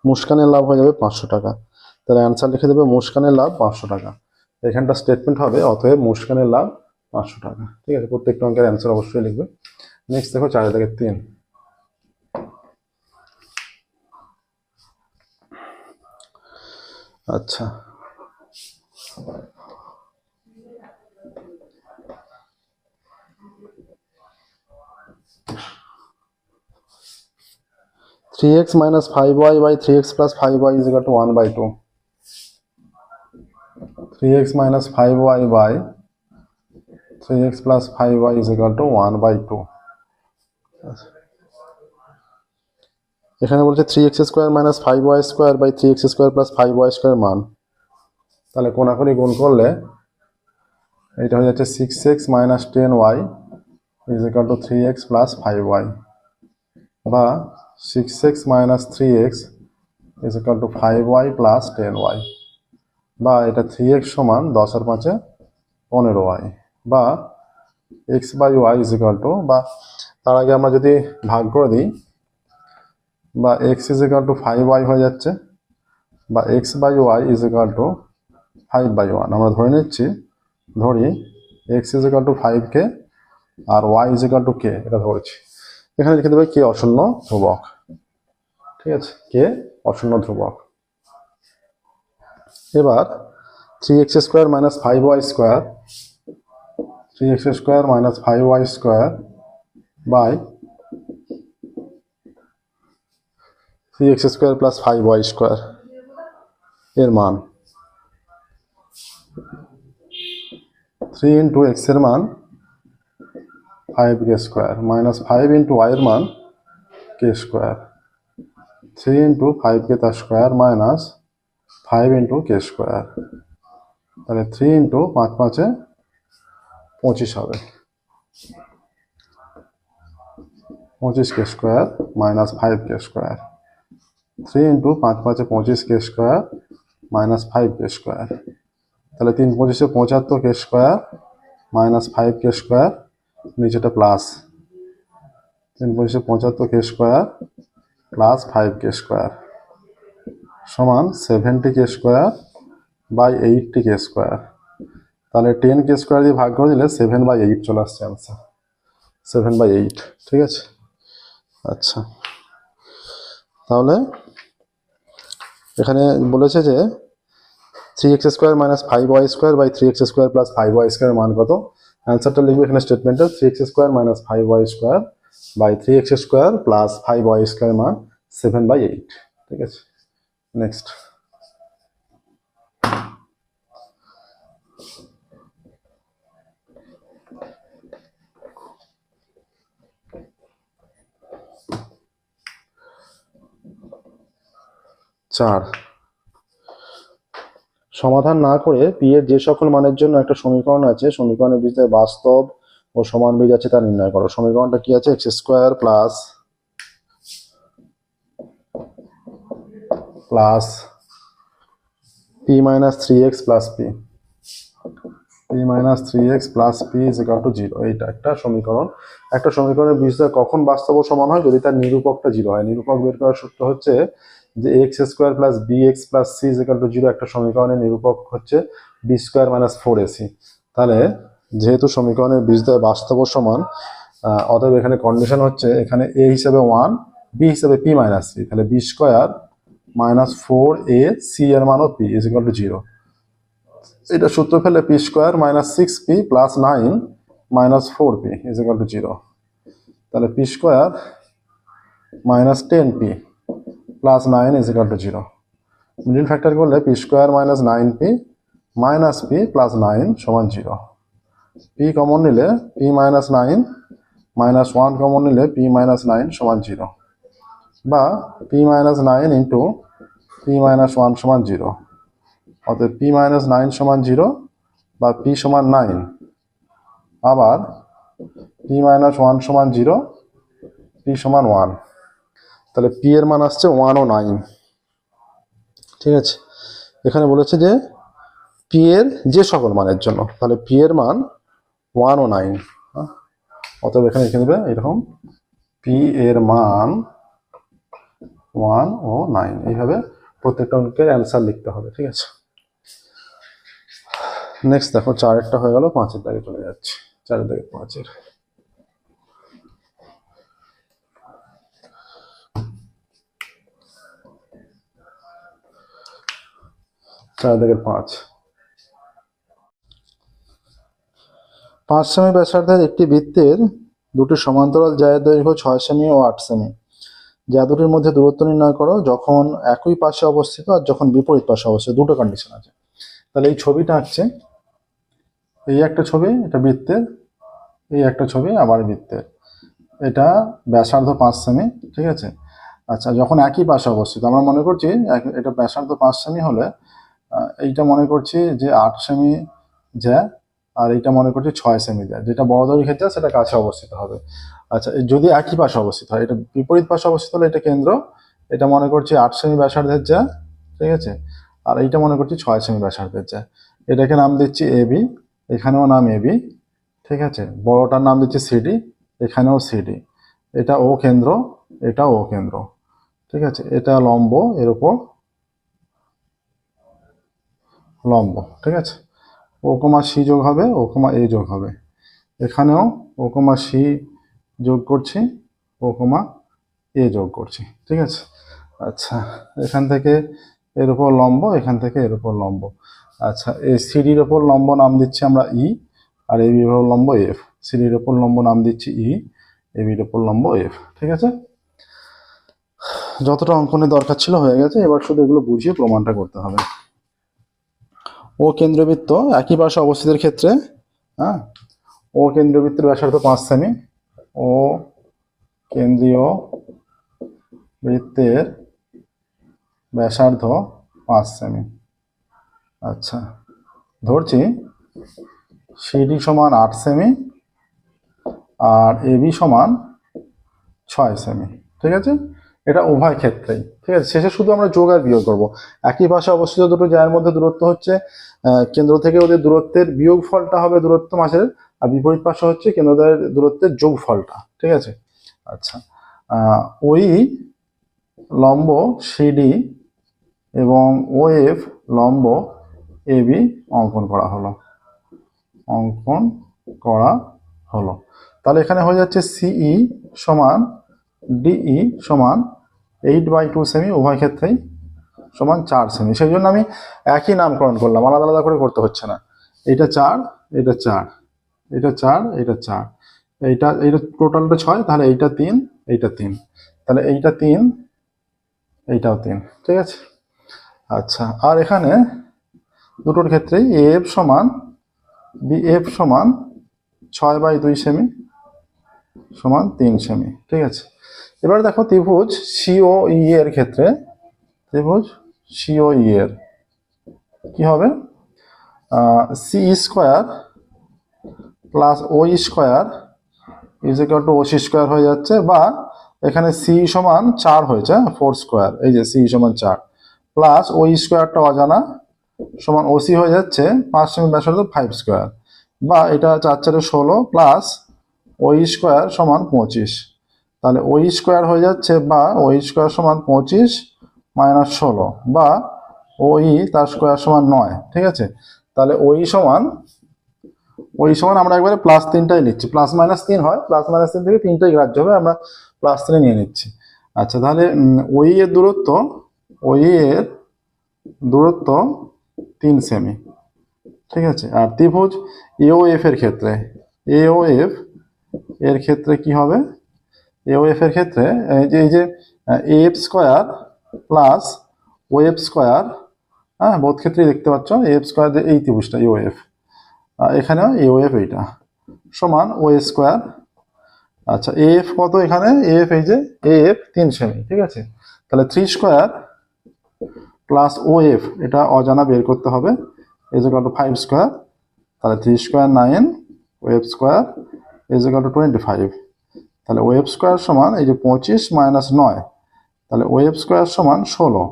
Speaker 1: মুস্কানের লাভ হয়ে যাবে 500 টাকা। তাহলে অ্যান্সার লিখে দেবে মুস্কানের লাভ 500 টাকা। এখানটা স্টেটমেন্ট হবে অতএব মুস্কানের লাভ 500 টাকা। ঠিক আছে, প্রত্যেকটা অঙ্কের অ্যান্সার অবশ্যই লিখবে। নেক্সট দেখো 4-3। আচ্ছা, (3x - 5y / 3x + 5y = 1/2). 3x - 5y / 3x + 5y = 1/2। এখানে বলছে 3x² - 5y² / 3x² + 5y² মান। তাহলে কোনাকুনি গুণ করলে এটা হয়ে যাচ্ছে 6x - 10y = 3x + 5y, বা 6x - 3x = 5y + 10y, বা এটা 3x সমান 10^5 15y, বা x/y = বা তার আগে আমরা যদি ভাগ করে দিই, বা x = 5y হয়ে যাচ্ছে, বা x/y = 5/1। আমরা ধরে নিচ্ছি, x = 5k আর y = k, এটা ধরেছি। এখানে লিখে দেবে k অশূন্য ধ্রুবক। ঠিক আছে, k অশূন্য ধ্রুবক। এবার 3x² - 5y² 3x² - 5y² by 3x² + 5y² এর মান, 3 × x এর মান 5k² - 5 × y এর মান k², 3 × 5k² - 5 × k²। তাহলে 3 × 5×5 = 25 হবে, 25k² - 5k²। 3 × 5×5 = 25k² - 5k²। তাহলে 3 × 25 = 75k² - 5k², নিচেটা প্লাস 3 × 25 = 75k² + 5k² সমান 70k² / 80k²। তাহলে 10k² দিয়ে ভাগ করে দিলে 7/8 চলে আসছে অ্যান্সার, 7/8। ঠিক আছে, আচ্ছা, তাহলে এখানে বলেছে যে 3x² - 5y² / 3x² + 5y² এর মান কত। অ্যান্সারটা লিখবে এখানে স্টেটমেন্টে 3x² - 5y² / 3x² + 5y² এর মান 7/8। ঠিক আছে, নেক্সট। চার, সমাধান না করে p এর যে সকল মানের জন্য একটা সমীকরণ আছে, সমীকরণের বীজের বাস্তব ও সমান বীজ আছে তা নির্ণয় করো। সমীকরণটা কি আছে? x² plus p - 3x + p, p - 3x + p = 0। এইটা একটা সমীকরণ। একটা সমীকরণের বীজদ্বয় কখন বাস্তব ও সমান হয়? যদি তার নিরূপকটা 0 হয়। নিরূপক বের করার সূত্র হচ্ছে যে x² + bx + c = 0। একটা সমীকরণের নিরূপক হচ্ছে b² - 4ac। তাহলে যেহেতু সমীকরণের বীজদ্বয় বাস্তব ও সমান, অতএব এখানে কন্ডিশন হচ্ছে এখানে এ হিসেবে 1, বি হিসেবে পি মাইনাস সি, তাহলে বি স্কোয়ার মাইনাস 4ac এর মানও পি ইজ ইকুয়াল টু 0। এটা সূত্র ফেলে P square minus 6p plus 9 minus 4p is equal to 0। তাহলে P square minus 10p plus 9 is equal to 0। Middle factor করলে P square minus 9p minus p plus 9 সমান 0। P common নিলে p minus 9 minus 1 common নিলে p minus 9 সমান 0, বা p minus 9 into p minus 1 সমান 0। অতএব p minus 9 সমান 0 বা p সমান 9, আবার p মাইনাস 1 সমান 0, p সমান 1। তাহলে p এর মান আসছে 1 ও 9। ঠিক আছে, এখানে বলেছে যে p এর যে সকল মানের জন্য, তাহলে p এর মান 1 ও 9। অতএব এখানে লিখে দেবে এরকম p এর মান 1 ও 9, এইভাবে প্রত্যেকটা অঙ্কের অ্যান্সার লিখতে হবে। ঠিক আছে, নেক্সট দেখো 4-এরটা হয়ে গেল, 5-এর দাগে চলে যাচ্ছে। 4-এর দাগে 5-এর 5 5 সেমি ব্যাসার্ধের একটি বৃত্তের দুটি সমান্তরাল জায়ের দৈর্ঘ্য 6 সেমি ও 8 সেমি। যা দুটির মধ্যে দূরত্ব নির্ণয় করো যখন একই পাশে অবস্থিত আর যখন বিপরীত পাশে অবস্থিত। দুটো কন্ডিশন আছে। তাহলে এই ছবিটা আছে, এই একটা ছবি, এটা বৃত্তের, এই একটা ছবি আবার বৃত্তের। এটা ব্যাসার্ধ 5 সেমি। ঠিক আছে, আচ্ছা যখন একই পাশে অবস্থিত, আমরা মনে করছি এটা ব্যাসার্ধ 5 সেমি হলে এইটা মনে করছি যে 8 সেমি যা, আর এইটা মনে করছি 6 সেমি যা। যেটা বড় দৈর্ঘ্যের যা সেটা কাছে অবস্থিত হবে। আচ্ছা যদি একই পাশে অবস্থিত হয়, এটা বিপরীত পাশে অবস্থিত হলে এটা কেন্দ্র, এটা মনে করছি 8 সেমি ব্যাসার্ধের যা। ঠিক আছে, আর এইটা মনে করছি 6 সেমি ব্যাসার্ধের যা। এটাকে নাম দিচ্ছি এবি, এখানেও নাম এবি। ঠিক আছে, বড়টার নাম দিচ্ছি সিডি, এখানেও সিডি। এটা ও কেন্দ্র, এটা ও কেন্দ্র। ঠিক আছে, এটা লম্ব, এর উপর লম্ব। ঠিক আছে, ও কমা সি যোগ হবে, ও কমা এ যোগ হবে। এখানেও ও কমা সি যোগ করছি, ও কমা এ যোগ করছি। ঠিক আছে, আচ্ছা এখান থেকে এর উপর লম্ব, এখান থেকে এর উপর লম্ব। আচ্ছা এই সিডির ওপর লম্ব নাম দিচ্ছি আমরা ই, আর এ বির ওপর লম্ব এফ। সিডির ওপর লম্ব নাম দিচ্ছি ই, এ বির ওপর লম্ব এফ। ঠিক আছে, যতটা অঙ্কনের দরকার ছিল হয়ে গেছে। এবার শুধু এগুলো বুঝিয়ে প্রমাণটা করতে হবে। ও কেন্দ্রবৃত্ত একই পাশে অবস্থিতের ক্ষেত্রে, হ্যাঁ, ও কেন্দ্রবৃত্তের ব্যাসার্ধ 5 সেমি। ও কেন্দ্রীয় বৃত্তের ব্যাসার্ধ 5 সেমি। আচ্ছা ধরছি সিডি সমান 8 সেমি আর এবি সমান 6 সেমি। ঠিক আছে, এটা উভয় ক্ষেত্রেই। ঠিক আছে, শেষে শুধু আমরা যোগ আর বিয়োগ করবো। একই পাশে অবস্থিত দুটো জায়ের মধ্যে দূরত্ব হচ্ছে কেন্দ্র থেকে ওদের দূরত্বের বিয়োগ ফলটা হবে দূরত্ব মাসের, আর বিপরীত পাশে হচ্ছে কেন্দ্রদ্বয়ের দূরত্বের যোগ ফলটা। ঠিক আছে, আচ্ছা ওই লম্ব সিডি এবং ও এফ লম্ব এবি অঙ্কন করা হলো, অঙ্কন করা হলো। তাহলে এখানে হয়ে যাচ্ছে সিই সমান ডিই সমান 8/2 সেমি, উভয় ক্ষেত্রেই সমান 4 সেমি। সেই জন্য আমি একই নামকরণ করলাম, আলাদা আলাদা করে করতে হচ্ছে না। এটা 4, এটা 4, এটা 4, এটা 4, এইটা টোটালটা 6, তাহলে এইটা 3, এইটা 3, তাহলে এইটা 3, এইটাও 3। ঠিক আছে, আচ্ছা আর এখানে দুটোর ক্ষেত্রেই এফ সমান বিএফ সমান 6/2 সেমি সমান 3 সেমি। ঠিক আছে, এবার দেখো ত্রিভুজ সিও ই এর ক্ষেত্রে, ত্রিভুজ সিও ই এর কি হবে, C square plus O square is equal to O C square হয়ে যাচ্ছে, বা এখানে সি সমান 4 হয়েছে 4 স্কোয়ার, এই যে সি সমান 4 প্লাস ও স্কোয়ারটা অজানা সমান ওসি হয়ে যাচ্ছে 5 সেমি ব্যাসার্ধ 5 স্কোয়ার, বা এটা 4 4 16 প্লাস ও স্কোয়ার সমান 25। তাহলে ও স্কোয়ার হয়ে যাচ্ছে, বা ও স্কোয়ার সমান 25 মাইনাস 16, বা ও তার স্কোয়ার সমান 9। ঠিক আছে, তাহলে ও সমান ওই সমান আমরা একবারে প্লাস 3টাই নিচ্ছি, প্লাস মাইনাস 3 হয়, প্লাস মাইনাস 3 থেকে 3টাই গ্রাহ্য হবে, আমরা প্লাস 3 নিয়ে নিচ্ছি। আচ্ছা, তাহলে ওই এর দূরত্ব, ওই এর দূরত্ব 3 সেমি, ঠিক আছে। আর ত্রিভুজ এওএফ এর ক্ষেত্রে, এওএফ এর ক্ষেত্রে কি হবে? এওএফ এর ক্ষেত্রে এই যে F square plus of square, হ্যাঁ, বোধ ক্ষেত্রেই দেখতে পাচ্ছ এফ স্কোয়ার, যে এই ত্রিভুজটা এওএফ, এখানেও এওএফ এইটা সমান ও স্কোয়ার। আচ্ছা, এফ কত এখানে? এফ এই যে এফ 3 সেমি, ঠিক আছে। তাহলে 3 স্কোয়ার প্লাস ও এফ, এটা অজানা বের করতে হবে, ইজ ইকুয়াল টু 5 স্কোয়ার। তাহলে 3 square 9, wave square is equal to 25। তাহলে ওয়েভ স্কোয়ার সমান এই যে 25 মাইনাস 9, তাহলে ওয়েভ স্কোয়ার সমান 16।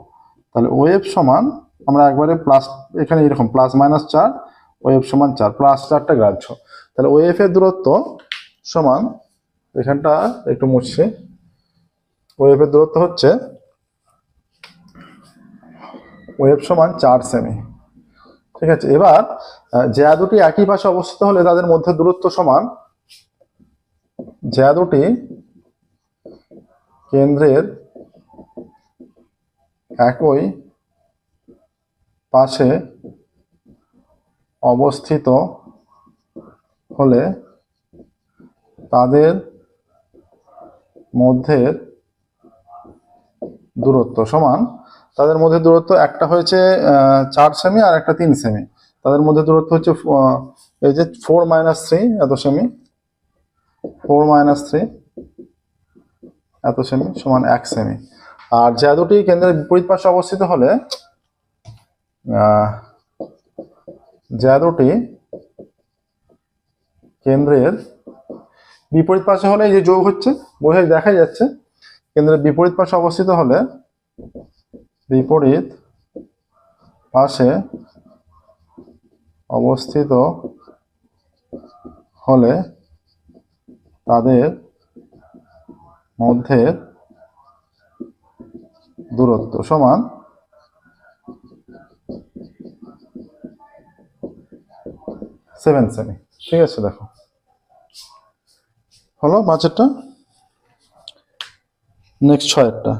Speaker 1: তাহলে ওয়েভ সমান আমরা একবারে প্লাস, এখানে এরকম প্লাস মাইনাস 4, ওয়েভ সমান 4, প্লাস 4টা গ্রাহ্য। তাহলে ওয়েভ এর দূরত্ব সমান, এখানটা একটু মুছছি, ওয়েভ এর দূরত্ব হচ্ছে ওয়েভ সমান 4 সেমি, ঠিক আছে। এবার যে দুটি একই পাশে অবস্থিত হলে তাদের মধ্যে দূরত্ব সমান, যে দুটি কেন্দ্রের একই পাশে অবস্থিত হলে তাদের মধ্যে দূরত্ব সমান, তাদের মধ্যে দূরত্ব একটা হয়েছে 4 সেমি আর একটা 3 সেমি, তাদের মধ্যে দূরত্ব হচ্ছে এই যে 4 মাইনাস 3 এত সেমি, 4 মাইনাস 3 এত সেমি সমান 1 সেমি। আর যে দুটি কেন্দ্রের বিপরীত পাশে অবস্থিত হলে, যে দুটি কেন্দ্রের বিপরীত পাশে হলে, এই যে যোগ হচ্ছে, বোঝাই দেখা যাচ্ছে, কেন্দ্রের বিপরীত পাশে অবস্থিত হলে, বিপরীত পাশে অবস্থিত হলে তাদের মধ্যে দূরত্ব সমান 7 সেমি, ঠিক আছে। দেখো হলো 5টা। নেক্সট 6টা।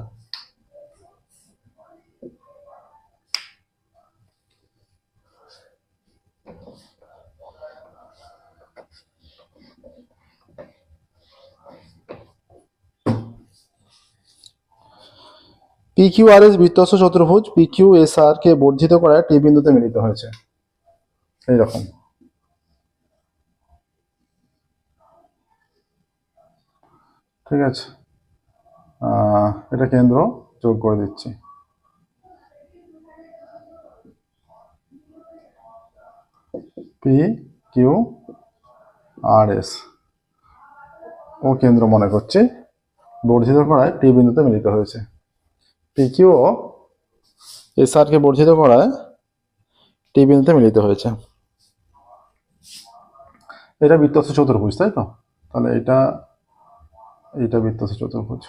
Speaker 1: PQRS বৃত্তস্থ চতুর্ভুজ PQSR কে বর্ধিত করায় টি বিন্দুতে মিলিত হয়েছে, এইরকম। ঠিক আছে, এটা কেন্দ্র যোগ করে দিচ্ছি। PQRS ও কেন্দ্র মনে করছি, বর্ধিত করায় টি বিন্দুতে মিলিত হয়েছে। PQSR কে বর্ধিত করায় টি বিন্দুতে মিলিত হয়েছে। এটা বৃত্তস্থ চতুর্ভুজ, তাই তো? তাহলে এটা বৃত্তস্থ চতুর্ভুজ।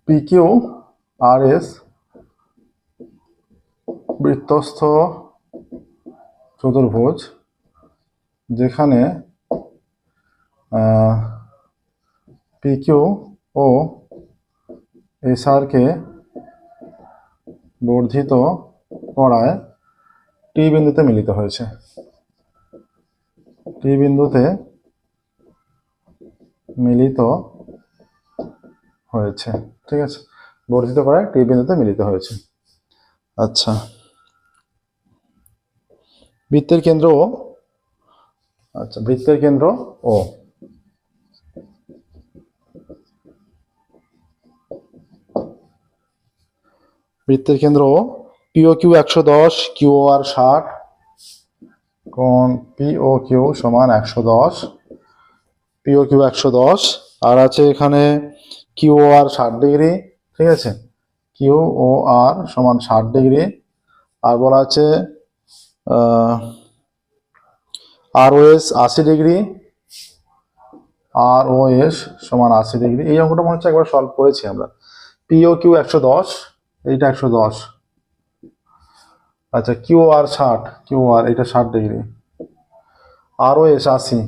Speaker 1: PQRS বৃত্তস্থ চতুর্ভুজ, যেখানে PQ ও SR কে বর্ধিত করায় টি বিন্দুতে মিলিত হয়েছে। টি বিন্দুতে মিলিত হয়েছে, ঠিক আছে। বর্ধিত করায় টি বিন্দুতে মিলিত হয়েছে। আচ্ছা, বৃত্তের কেন্দ্র ও, আচ্ছা বৃত্তের কেন্দ্র ও, বৃত্তের কেন্দ্র ও POQ 110, QOR 60, কোণ POQ সমান 110, POQ 110, আর আছে এখানে QOR 60 ডিগ্রি, ঠিক আছে। QOR সমান 60 ডিগ্রি, আর বলা আছে ROS 80 ডিগ্রি, ROS সমান 80 ডিগ্রি। এই অঙ্কটা মনে হচ্ছে একবার সলভ করেছি আমরা। POQ 110, এইটা 110, আচ্ছা QOR 60, QOR এটা 60 ডিগ্রি, ROS 80,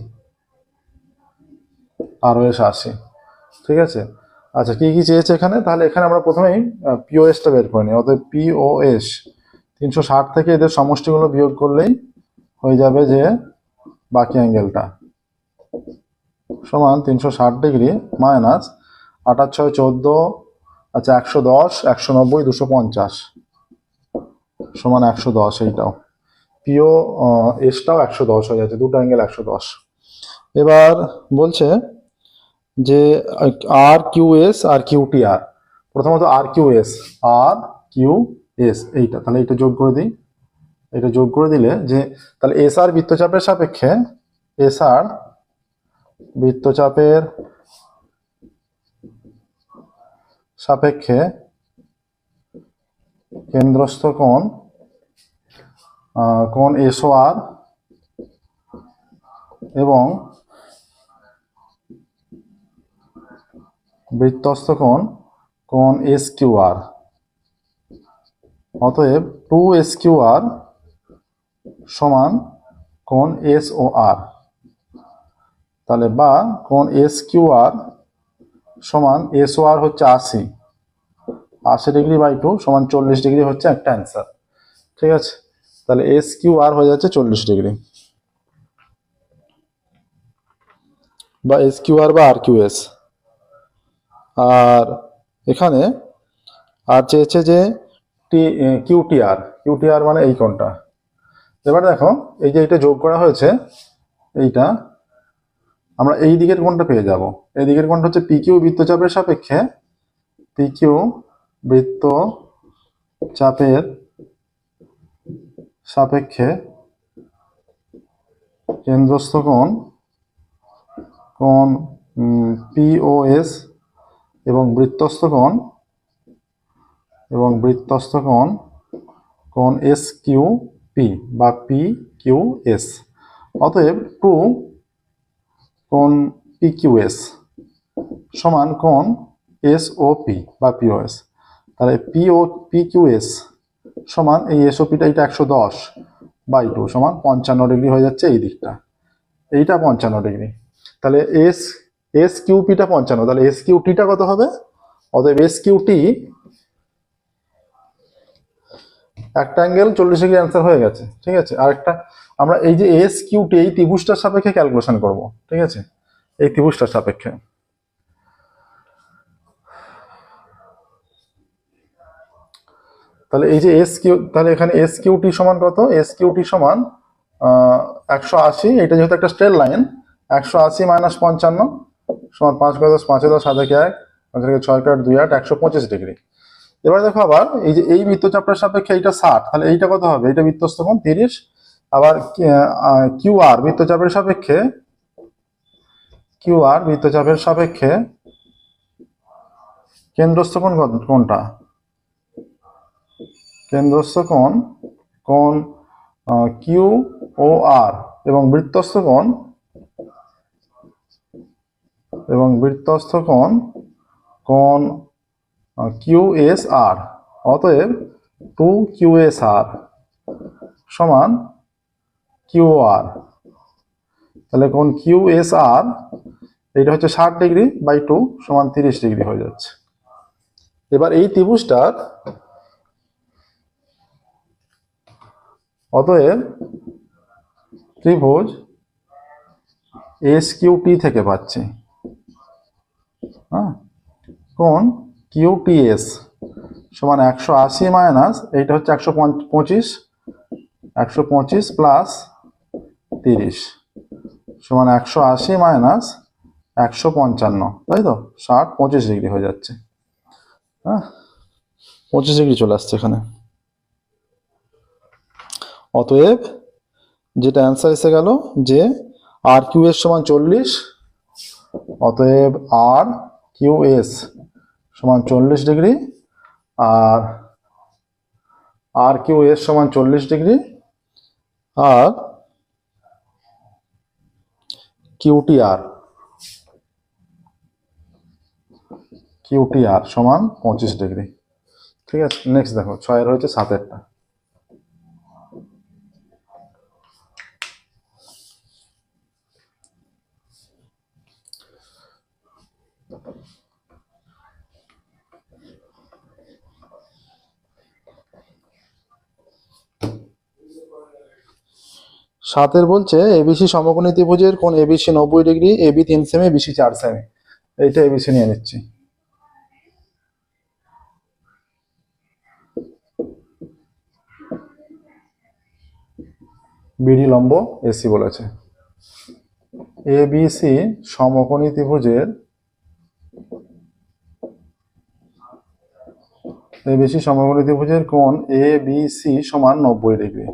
Speaker 1: ROS 80, ঠিক আছে। আচ্ছা, কি কি চেয়েছে এখানে? তাহলে এখানে আমরা প্রথমেই পিওএসটা বের করে নিই। অর্থাৎ পিওএস 360 থেকে এদের সমষ্টিগুলো বিয়োগ করলেই হয়ে যাবে যে বাকি অ্যাঙ্গেলটা সমান 360 ডিগ্রি মাইনাস 8 6 14, আচ্ছা 110, 190, 250 সমান 110। এইটাও পিও এসটাও 110 হয়ে যাচ্ছে, দুটো অ্যাঙ্গেল 110। এবার বলছে যে RQS আর QTR। প্রথমত RQS, RQS এইটা, তাহলে এটা যোগ করে দিই। এটা যোগ করে দিলে যে তাহলে SR বৃত্তচাপের সাপেক্ষে, SR বৃত্তচাপের সাপেক্ষে কেন্দ্রস্থ কোণ SOR এবং বৃত্তস্থ কোণ SQR। অতএব 2SQR সমান কোণ SOR। তাহলে বা কোণ SQR সমান SOR হচ্ছে 80 ডিগ্রি বাই 2 সমান 40 ডিগ্রি হচ্ছে একটা অ্যান্সার, ঠিক আছে। তাহলে SQR হয়ে যাচ্ছে 40 ডিগ্রি, বা SQR বা RQS। আর এখানে আর চেয়েছে যে QTR মানে এই কোণটা। এবার দেখো এই যে এটা যোগ করা হয়েছে, এইটা আমরা এই দিকের কোণটা পেয়ে যাব। এই দিকের কোণটা হচ্ছে PQ বৃত্তচাপের সাপেক্ষে, PQ বৃত্তচাপের সাপেক্ষে কেন্দ্রস্থ কোণ POS এবং বৃত্তস্থ কোণ SQP বা PQS। অতএব 2 কোণ PQS সমান কোণ SOP বা POS। তাহলে PQS সমান এই SOPটা এটা 110 বাই 2 সমান 55 ডিগ্রি হয়ে যাচ্ছে এই দিকটা, এইটা 55 ডিগ্রি। তাহলে SQPটা 55, তাহলে SQTটা কত হবে? অতএব SQT একটা অ্যাঙ্গেল 40 ডিগ্রি অ্যান্সার হয়ে গেছে, ঠিক আছে। আর একটা আমরা এই যে SQT এই ত্রিভুজটার সাপেক্ষে ক্যালকুলেশন করব, ঠিক আছে, এই ত্রিভুজটার সাপেক্ষে। তাহলে এই যে তাহলে এখানে SQT সমান কত? SQT সমান 180, এটা যেহেতু একটা স্ট্রেট লাইন, 180 মাইনাস 55 সমান 5 × 10 5 × 10 7 × 1 5 × 6 × 2 8 125 ডিগ্রি। এবার দেখো আবার এই যে এই বৃত্তচাপের সাপেক্ষে এইটা 60, তাহলে এইটা কত হবে? এটা বৃত্তস্থ কোণ 30। আবার QR বৃত্তচাপের সাপেক্ষে কেন্দ্রস্থ কোণ কোনটা? কেন্দ্রস্থ কোণ QOR এবং বৃত্তস্থ কোণ QSR। অতএব 2QSR সমান QOR। তাহলে কোণ QSR এটা হচ্ছে 60 ডিগ্রি বাই 2 সমান 30 ডিগ্রি হয়ে যাচ্ছে। এবার এই ত্রিভুজটার অতএব ত্রিভুজ SQT থেকে পাচ্ছি, হ্যাঁ, কোণ QTS সমান 180 মাইনাস এইটা হচ্ছে 125 প্লাস 30 সমান 180 মাইনাস 155, তাই তো 60 25 ডিগ্রি হয়ে যাচ্ছে, হ্যাঁ 25 ডিগ্রি চলে আসছে এখানে। অতএব যেটা অ্যান্সার এসে গেল যে RQS সমান 40, অতএব RQS সমান 40 ডিগ্রি আর RQS সমান 40 ডিগ্রি আর QTR সমান 25 ডিগ্রি, ঠিক আছে। নেক্সট দেখো 6 হয়েছে 7-এরটা।
Speaker 2: সাতের বলছে এবিসি সমকোণী ত্রিভুজের কোণ এবিসি 90 ডিগ্রি, এবি 3 সেমি, বিসি 4 সেমি। এইটা এবিসি নিয়ে নিচ্ছি। বিডি লম্ব এসি বলেছে। এবিসি সমকোণী ত্রিভুজের কোণ এবিসি সমান 90 ডিগ্রি।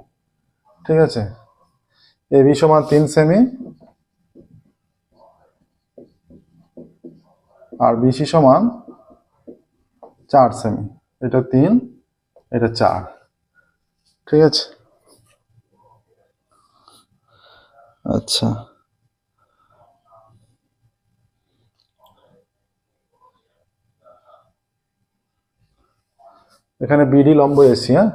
Speaker 2: ঠিক আছে, এবি সমান 3 সেমি আর বিসি সমান 4 সেমি। এটা 3, এটা 4। ঠিক আছে, আচ্ছা এখানে বিডি লম্ব এসি, হ্যাঁ,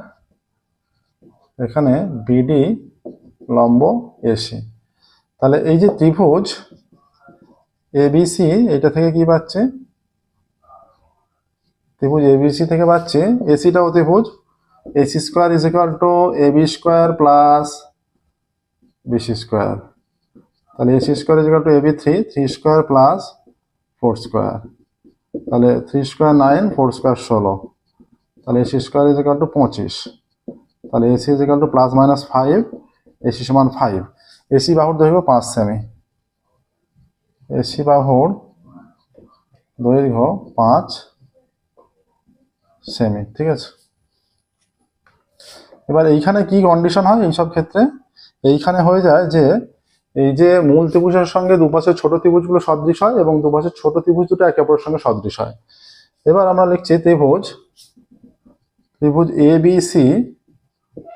Speaker 2: এখানে বিডি লম্ব এসি। তাহলে এই যে ত্রিভুজ এবিসি, এটা থেকে কি পাচ্ছে? ত্রিভুজ এবিসি থেকে পাচ্ছে এসিটাও ত্রিভুজ, AC square is equal to AB square plus BC square. তাহলে AC square is equal to AB 3 square plus 4 square. তাহলে 3 স্কোয়ার 9, 4 স্কোয়ার 16। তাহলে AC square is equal to 25। তাহলে AC is equal to plus minus 5, AC সমান 5। AC বাহুর দৈর্ঘ্য 5 semi, AC বাহুর দৈর্ঘ্য 5 semi. ঠিক আছে, এবার এইখানে কি কন্ডিশন হয় এইসব ক্ষেত্রে? এইখানে হয়ে যায় যে এই যে মূল ত্রিভুজের সঙ্গে দুপাশের ছোট ত্রিভুজগুলো সদৃশ হয় এবং দুপাশের ছোট ত্রিভুজ দুটো একে অপরের সঙ্গে সদৃশ হয়। এবার আমরা লিখছি ত্রিভুজ এ বি সি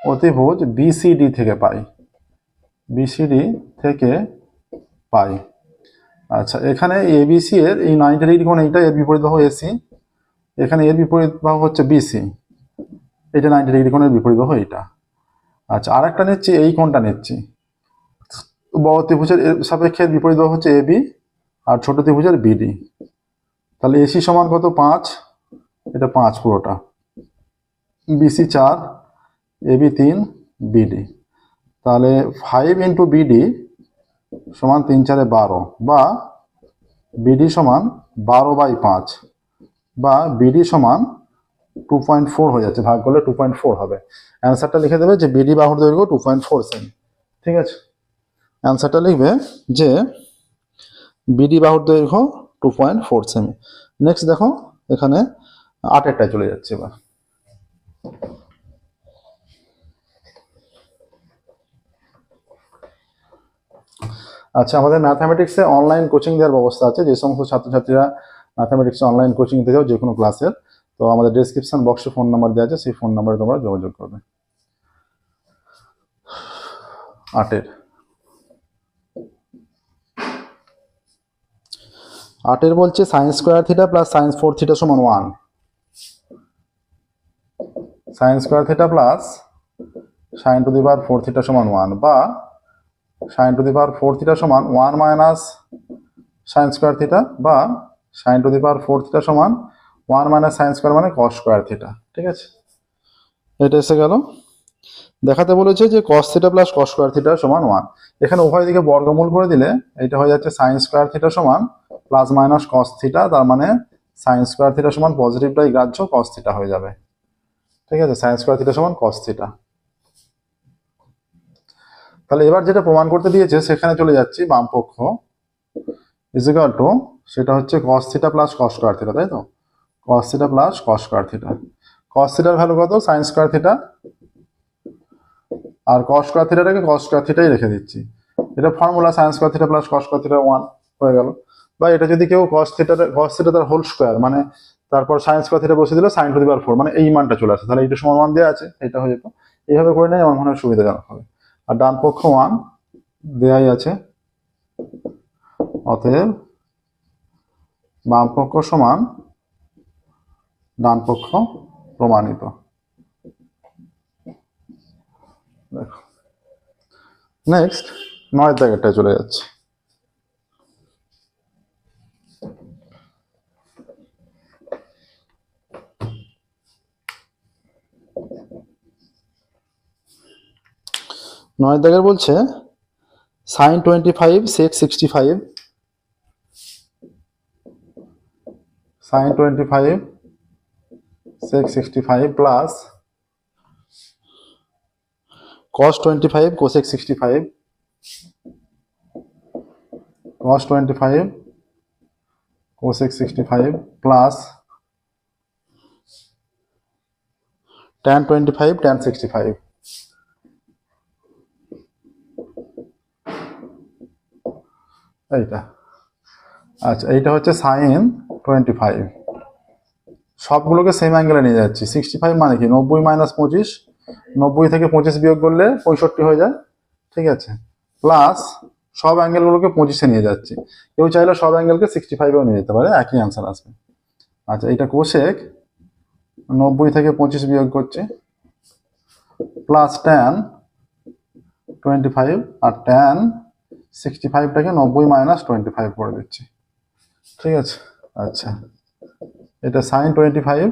Speaker 2: ও ত্রিভুজ বিসিডি থেকে পাই, বিসিডি থেকে পাই। আচ্ছা, এখানে এবিসি এর এই 90 ডিগ্রি কোণ, এইটা এর বিপরীত বাহু এসি, এখানে এর বিপরীত বাহু হচ্ছে বিসি, এটা 90 ডিগ্রি কোণের বিপরীত বাহু এইটা। আচ্ছা, আর একটা নিচ্ছি, এই কোণটা নিচ্ছি, বড় ত্রিভুজের সাপেক্ষে বিপরীত বাহু হচ্ছে এবি আর ছোট ত্রিভুজের বিডি। তাহলে এসি সমান কত? 5, এটা 5 পুরোটা, বিসি 4, এবি 3, বিডি। তাহলে 5 ইন্টু বিডি সমান 3 4 12, বা বিডি সমান 12/5, বা বিডি সমান 2.4 হয়ে যাচ্ছে, ভাগ করলে 2.4 হবে। অ্যান্সারটা লিখে দেবে যে বিডি বাহুর দৈর্ঘ্য 2.4 সেমি। ঠিক আছে, অ্যান্সারটা লিখবে যে বিডি বাহুর দৈর্ঘ্য 2.4 সেমি। নেক্সট দেখো, এখানে 8এরটায় চলে যাচ্ছে এবার। আচ্ছা, আমাদের ম্যাথামেটিক্সে অনলাইন কোচিং দেওয়ার ব্যবস্থা আছে। যে সমস্ত ছাত্রছাত্রীরা ম্যাথামেটিক্সে অনলাইন কোচিং নিতে যাও যে কোনো ক্লাসের, তো আমাদের ডেসক্রিপশন বক্সে ফোন নাম্বার দেওয়া আছে, সেই ফোন নাম্বারে তোমরা যোগাযোগ করবে। 8এর বলছে sine square theta plus sine 4 theta সমান 1। Sine square theta plus sine to the power 4 theta সমান 1, বা sine to the power 4 theta সমান 1 মাইনাস সাইন স্কোয়ার থিটা, বা sine to the power 4 theta সমান 1 মাইনাস সাইন স্কোয়ার মানে কস square theta. ঠিক আছে, এটা এসে গেল। দেখাতে বলেছে যে কস theta plus cos square theta সমান 1। এখানে উভয় দিকে বর্গমূল করে দিলে এটা হয়ে যাচ্ছে সাইন স্কোয়ার থিটা সমান প্লাস মাইনাস কস থিটা, তার মানে সাইন স্কোয়ার থিটা সমান পজিটিভটাই গ্রাহ্য, কস থিটা হয়ে যাবে। ঠিক আছে, সাইন স্কোয়ার থিটা সমান কস থিটা। তাহলে এবার যেটা প্রমাণ করতে দিয়েছে সেখানে চলে যাচ্ছি, বাম পক্ষ ইজ ইকুয়াল টু, সেটা হচ্ছে cos theta plus cos square theta, তাই তো? Cos theta plus cos square theta. Cos থিটার ভ্যালু কত? সাইন স্কোয়ার থিটা, আর কস স্কোয়ার থিটাটাকে কস স্কোয়ার থিটাই রেখে দিচ্ছি। এটা formula, sine square theta plus cos square theta 1 হয়ে গেল। বা এটা যদি কেউ কস থিটা তার হোল স্কোয়ার, মানে তারপর সাইন স্কোয়ার থিটা বসে দিল সাইন টু দি পাওয়ার 4, মানে এই মানটা চলে আসে, তাহলে এটা সমান 1 দেওয়া আছে, এটা হয়ে যেত। এইভাবে করে নেই, আমার মনে হয় সুবিধাজনক হবে। আর ডান পক্ষ 1 দেয়াই আছে, অতএব বাম পক্ষ সমান ডান পক্ষ প্রমাণিত। দেখো, নেক্সট 9 দাগেরটায় চলে যাচ্ছে। 9 দাগের বলছে sin 25 sec 65, sin 25 sec 65 plus cos 25 cosec 65, cos 25 cosec 65 plus tan 25 tan 65. এইটা আচ্ছা, এইটা হচ্ছে sin 25, সবগুলোকে সেম অ্যাঙ্গেলে নিয়ে যাচ্ছি। 65 মানে কি 90 মাইনাস 25, 90 থেকে 25 বিয়োগ করলে 65 হয়ে যায়, ঠিক আছে, প্লাস সব অ্যাঙ্গেলগুলোকে 25-এ নিয়ে যাচ্ছি। কেউ চাইলে সব অ্যাঙ্গেলকে 65-এও নিয়ে যেতে পারে, একই অ্যান্সার আসবে। আচ্ছা, এটা কোসেক 90 থেকে 25 বিয়োগ করছে, প্লাস tan 25 আর tan 65টাকে 90 মাইনাস 25 করে দিচ্ছি, ঠিক আছে। আচ্ছা, এটা sin 25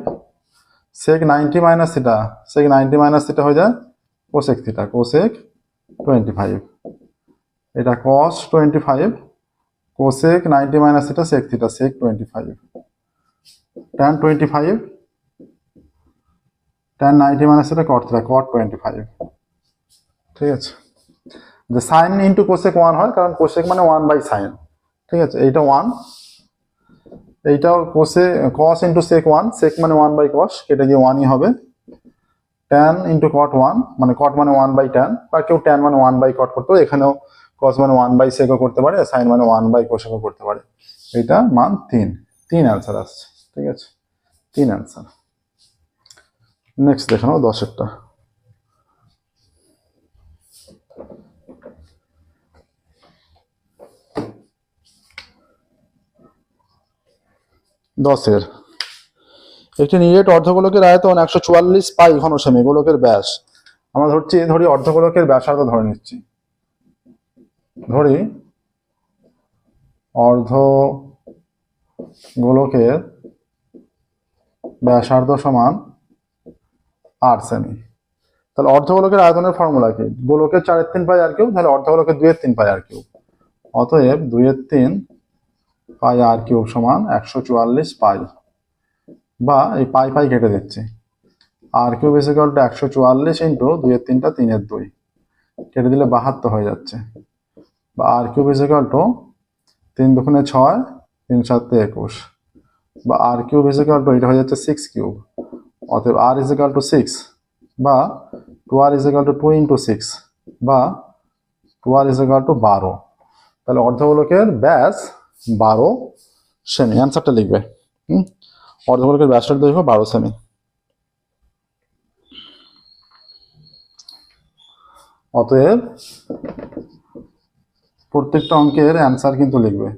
Speaker 2: sec 90 minus theta, sec 90 minus theta হয়ে যায় cosec থিটা, cosec 25। এটা cos 25 cosec 90 minus theta sec theta, sec 25। tan 25 tan 90 minus theta cot theta, cot 25, ঠিক আছে। যে sin ইন্টু cosec 1 হয়, কারণ cosec মানে 1 বাই sin, ঠিক আছে। এইটা 1, এইটাও cos ইন্টু sec 1, sec মানে 1 বাই cos, এটা গিয়ে 1ই হবে। tan ইন্টু cot 1 মানে cot মানে 1 বাই tan, বা কেউ tan মানে 1 বাই cot করতে পারে, এখানেও cos মানে 1 বাই sec করতে পারে, sin মানে 1 বাই cosec করতে পারে। এটা মান 3 অ্যান্সার আসছে, ঠিক আছে, 3 অ্যান্সার। নেক্সট দেখানো 10-এরটা। 10-এর একটি নিরেট অর্ধগোলকের আয়তন 144 পাই ঘন সেমি, গোলকের ব্যাস আমরা ধরি অর্ধগোলকের ব্যাসার্ধ ধরে নিচ্ছি, ধরি অর্ধগোলকের ব্যাসার্ধ সমান 8 সেমি। তাহলে অর্ধগোলকের আয়তনের ফর্মুলা কি? গোলকের 4/3 পাই আর কিউব, তাহলে অর্ধগোলকের 2/3 পাই আর কিউব। অতএব 2/3 পাই আর কিউব সমান 144 পাই, বা এই পাই পাই কেটে দিচ্ছি, r cube is equal to 144 into 2/3টা 3/2 কেটে দিলে 72 হয়ে যাচ্ছে, বা r cube is equal to 3 দুগুণে 6 3 7 21, বা r cube is equal to এটা হয়ে যাচ্ছে 6 কিউব। অতএব আর ইজ ইকুয়াল টু 6, বা 2r is equal two 2 into 6, বা 2r ইজ ইকুয়াল টু 12। তাহলে অর্ধগোলকের ব্যাস 12 সেমি, অ্যান্সারটা লিখবে। অর্ধগোলকের ব্যাসের দৈর্ঘ্য 12 সেমি। অতএব প্রত্যেকটা অঙ্কের অ্যান্সার কিন্তু লিখবে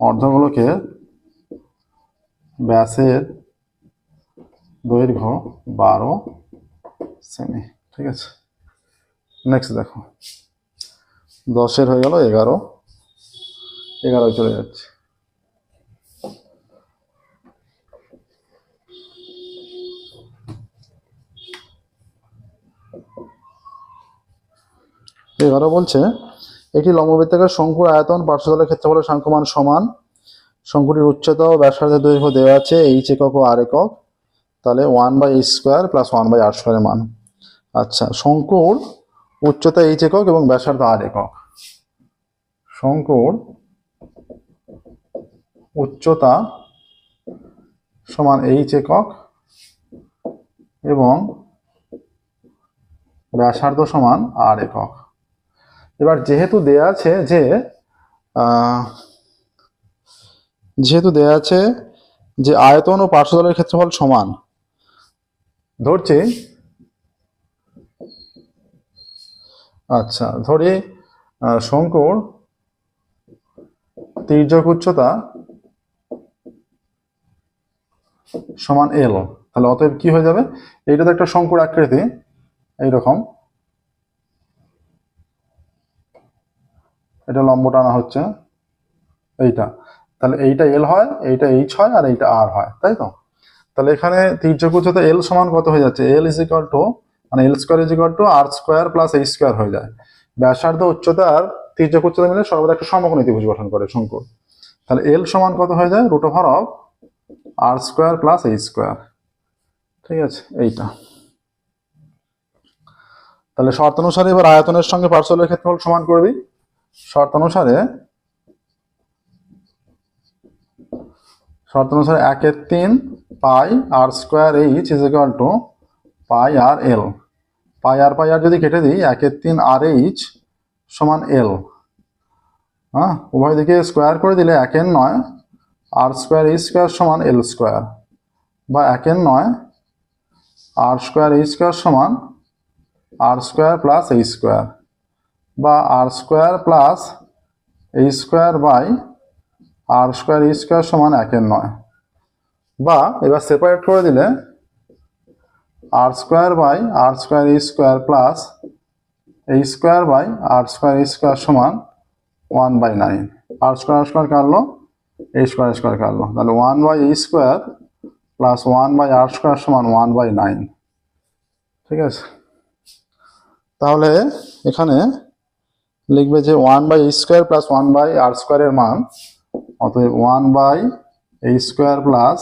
Speaker 2: অর্ধগোলকের ব্যাসের দৈর্ঘ্য 12 সেমি, ঠিক আছে। নেক্সট দেখো, 10-এর হয়ে গেল 11 চলে যাচ্ছে। এবারে বলছে একটি লম্ববৃত্তাকার শঙ্কুর আয়তন পার্শ্বতলের ক্ষেত্রফলের সাংখ্যমান সমান, শঙ্কুটির উচ্চতা ও ব্যাসার্ধের দৈর্ঘ্য দেওয়া আছে h একক ও r একক, তাহলে 1/h² + 1/r² এর মান। আচ্ছা, শঙ্কুর উচ্চতা h একক এবং ব্যাসার্ধ r একক। শঙ্কুর উচ্চতা সমান h একক এবং ব্যাসার্ধ সমান r একক। এবার যেহেতু দেয়া আছে যে আয়তন ও পার্শ্বতলের ক্ষেত্রফল সমান, ধরছি, আচ্ছা ধরি শঙ্কুর তির্যক উচ্চতা সমান l, তাহলে অতএব কি হয়ে যাবে, এইটা তো একটা শঙ্কুর আকৃতি এইরকম, এটা লম্ব টানা হচ্ছে এইটা, তাহলে এইটা l হয়, এইটা h হয়, আর এইটা r হয়, তাই তো। তাহলে এখানে তির্যক উচ্চতা l সমান কত হয়ে যাচ্ছে, l ইজ ইকুয়াল টু মানে l square is equal to r square plus h square হয়ে যায়। ব্যাসার্ধ উচ্চতা আর তির্যক উচ্চতা মিলে সর্বদা একটা সমকোণী ত্রিভুজ গঠন করে শঙ্কু। তাহলে এল সমান কত হয়ে যায়, root over of r square plus h square. ঠিক আছে, এইটা। তাহলে শর্ত অনুসারে এবার আয়তনের সঙ্গে পার্শ্বলের ক্ষেত্রফল সমান করবি। শর্ত অনুসারে 1/3 pi r square h is equal to pi r l. Pi r যদি কেটে দিই 1/3 আর এইচ সমান এল। হ্যাঁ, উভয় দিকে স্কোয়ার করে দিলে 1/9 আর স্কোয়ার এইচ স্কোয়ার সমান এল স্কোয়ার, বা 1/9 আর স্কোয়ার এইচ স্কোয়ার সমান r square plus h square, বা r square plus h square by r square h square সমান 1/9, বা এবার সেপারেট করে দিলে r square by r square h square plus h square by r square h square সমান 1/9। R square কাটলো, এই square কাটলো, তাহলে 1/এইচ স্কোয়ার প্লাস 1/আর স্কোয়ার সমান 1/9। ঠিক আছে, তাহলে এখানে লিখবে যে 1/এইচ স্কোয়ার প্লাস 1/আর স্কোয়ারের মান, অতএব 1/এইচ স্কোয়ার প্লাস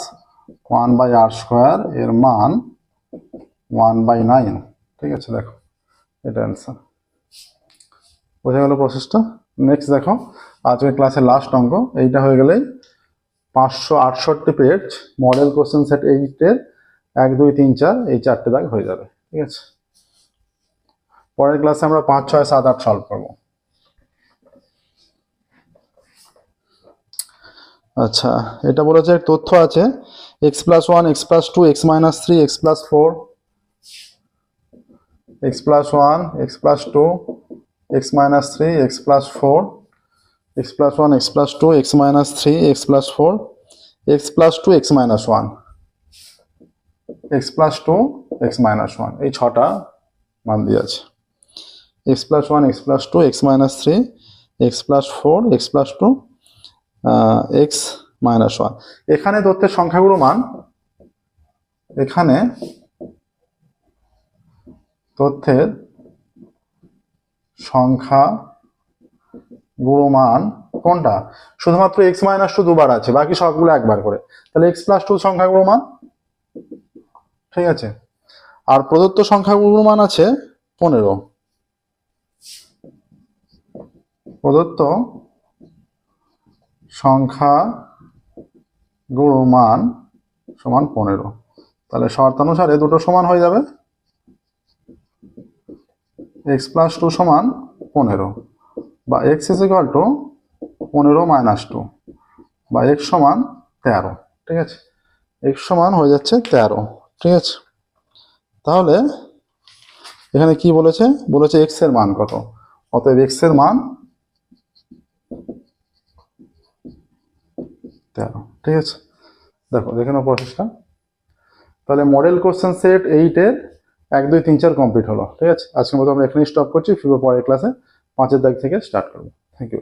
Speaker 2: 1/আর স্কোয়ার এর মান 1/9। ঠিক আছে, দেখো এটা অ্যান্সার। বোঝা গেল প্রসেসটা। নেক্সট দেখো আজকের ক্লাসের লাস্ট অঙ্ক, এইটা হয়ে গেলেই 568 পেজ মডেল কোশ্চেন সেট 8-এর 1, 2, 3, 4 এই 4টে দাগ হয়ে যাবে। ঠিক আছে, পরের ক্লাসে আমরা 5, 6, 7, 8 সলভ করবো। আচ্ছা, এটা বলেছে তথ্য আছে x+1, x+2, x-3, x+4, x+1, x+2, x-3, x+4, x+1, x+2, x-3, x+4, x+2, x-1, x+2, x-1 এই 6টা মান দিয়ে আছে। x+1, x+2, x-3, x+4, x+2, x-1। এখানে তথ্যের সংখ্যাগুলো মান, এখানে তথ্যের সংখ্যা গুলো মান কোনটা, শুধুমাত্র x-2 দুবার আছে, বাকি সবগুলো একবার করে। তাহলে x+2 সংখ্যাগুলো মান। ঠিক আছে, আর প্রদত্ত সংখ্যাগুলো মান আছে 15। প্রদত্ত সংখ্যা গুলো মান সমান 15। তাহলে শর্তানুসারে দুটো সমান হয়ে যাবে, x+2 সমান 15, বা x ইজ ইকুয়াল টু 15 - 2, বা x সমান 13। ঠিক আছে, x সমান হয়ে যাচ্ছে 13। ঠিক আছে, তাহলে এখানে কি বলেছে, x এর মান কত, অতএব x এর মান 13। ঠিক আছে, দেখো দেখে নাও প্রসেসটা। তাহলে মডেল কোশ্চেন সেট 8-এর 1, 2, 3, 4 কমপ্লিট হলো। ঠিক আছে, আজকের মতো আমরা এখানেই স্টপ করছি, ফিরবো পরের ক্লাসে 5-এর দাগ থেকে স্টার্ট করবো। Thank you.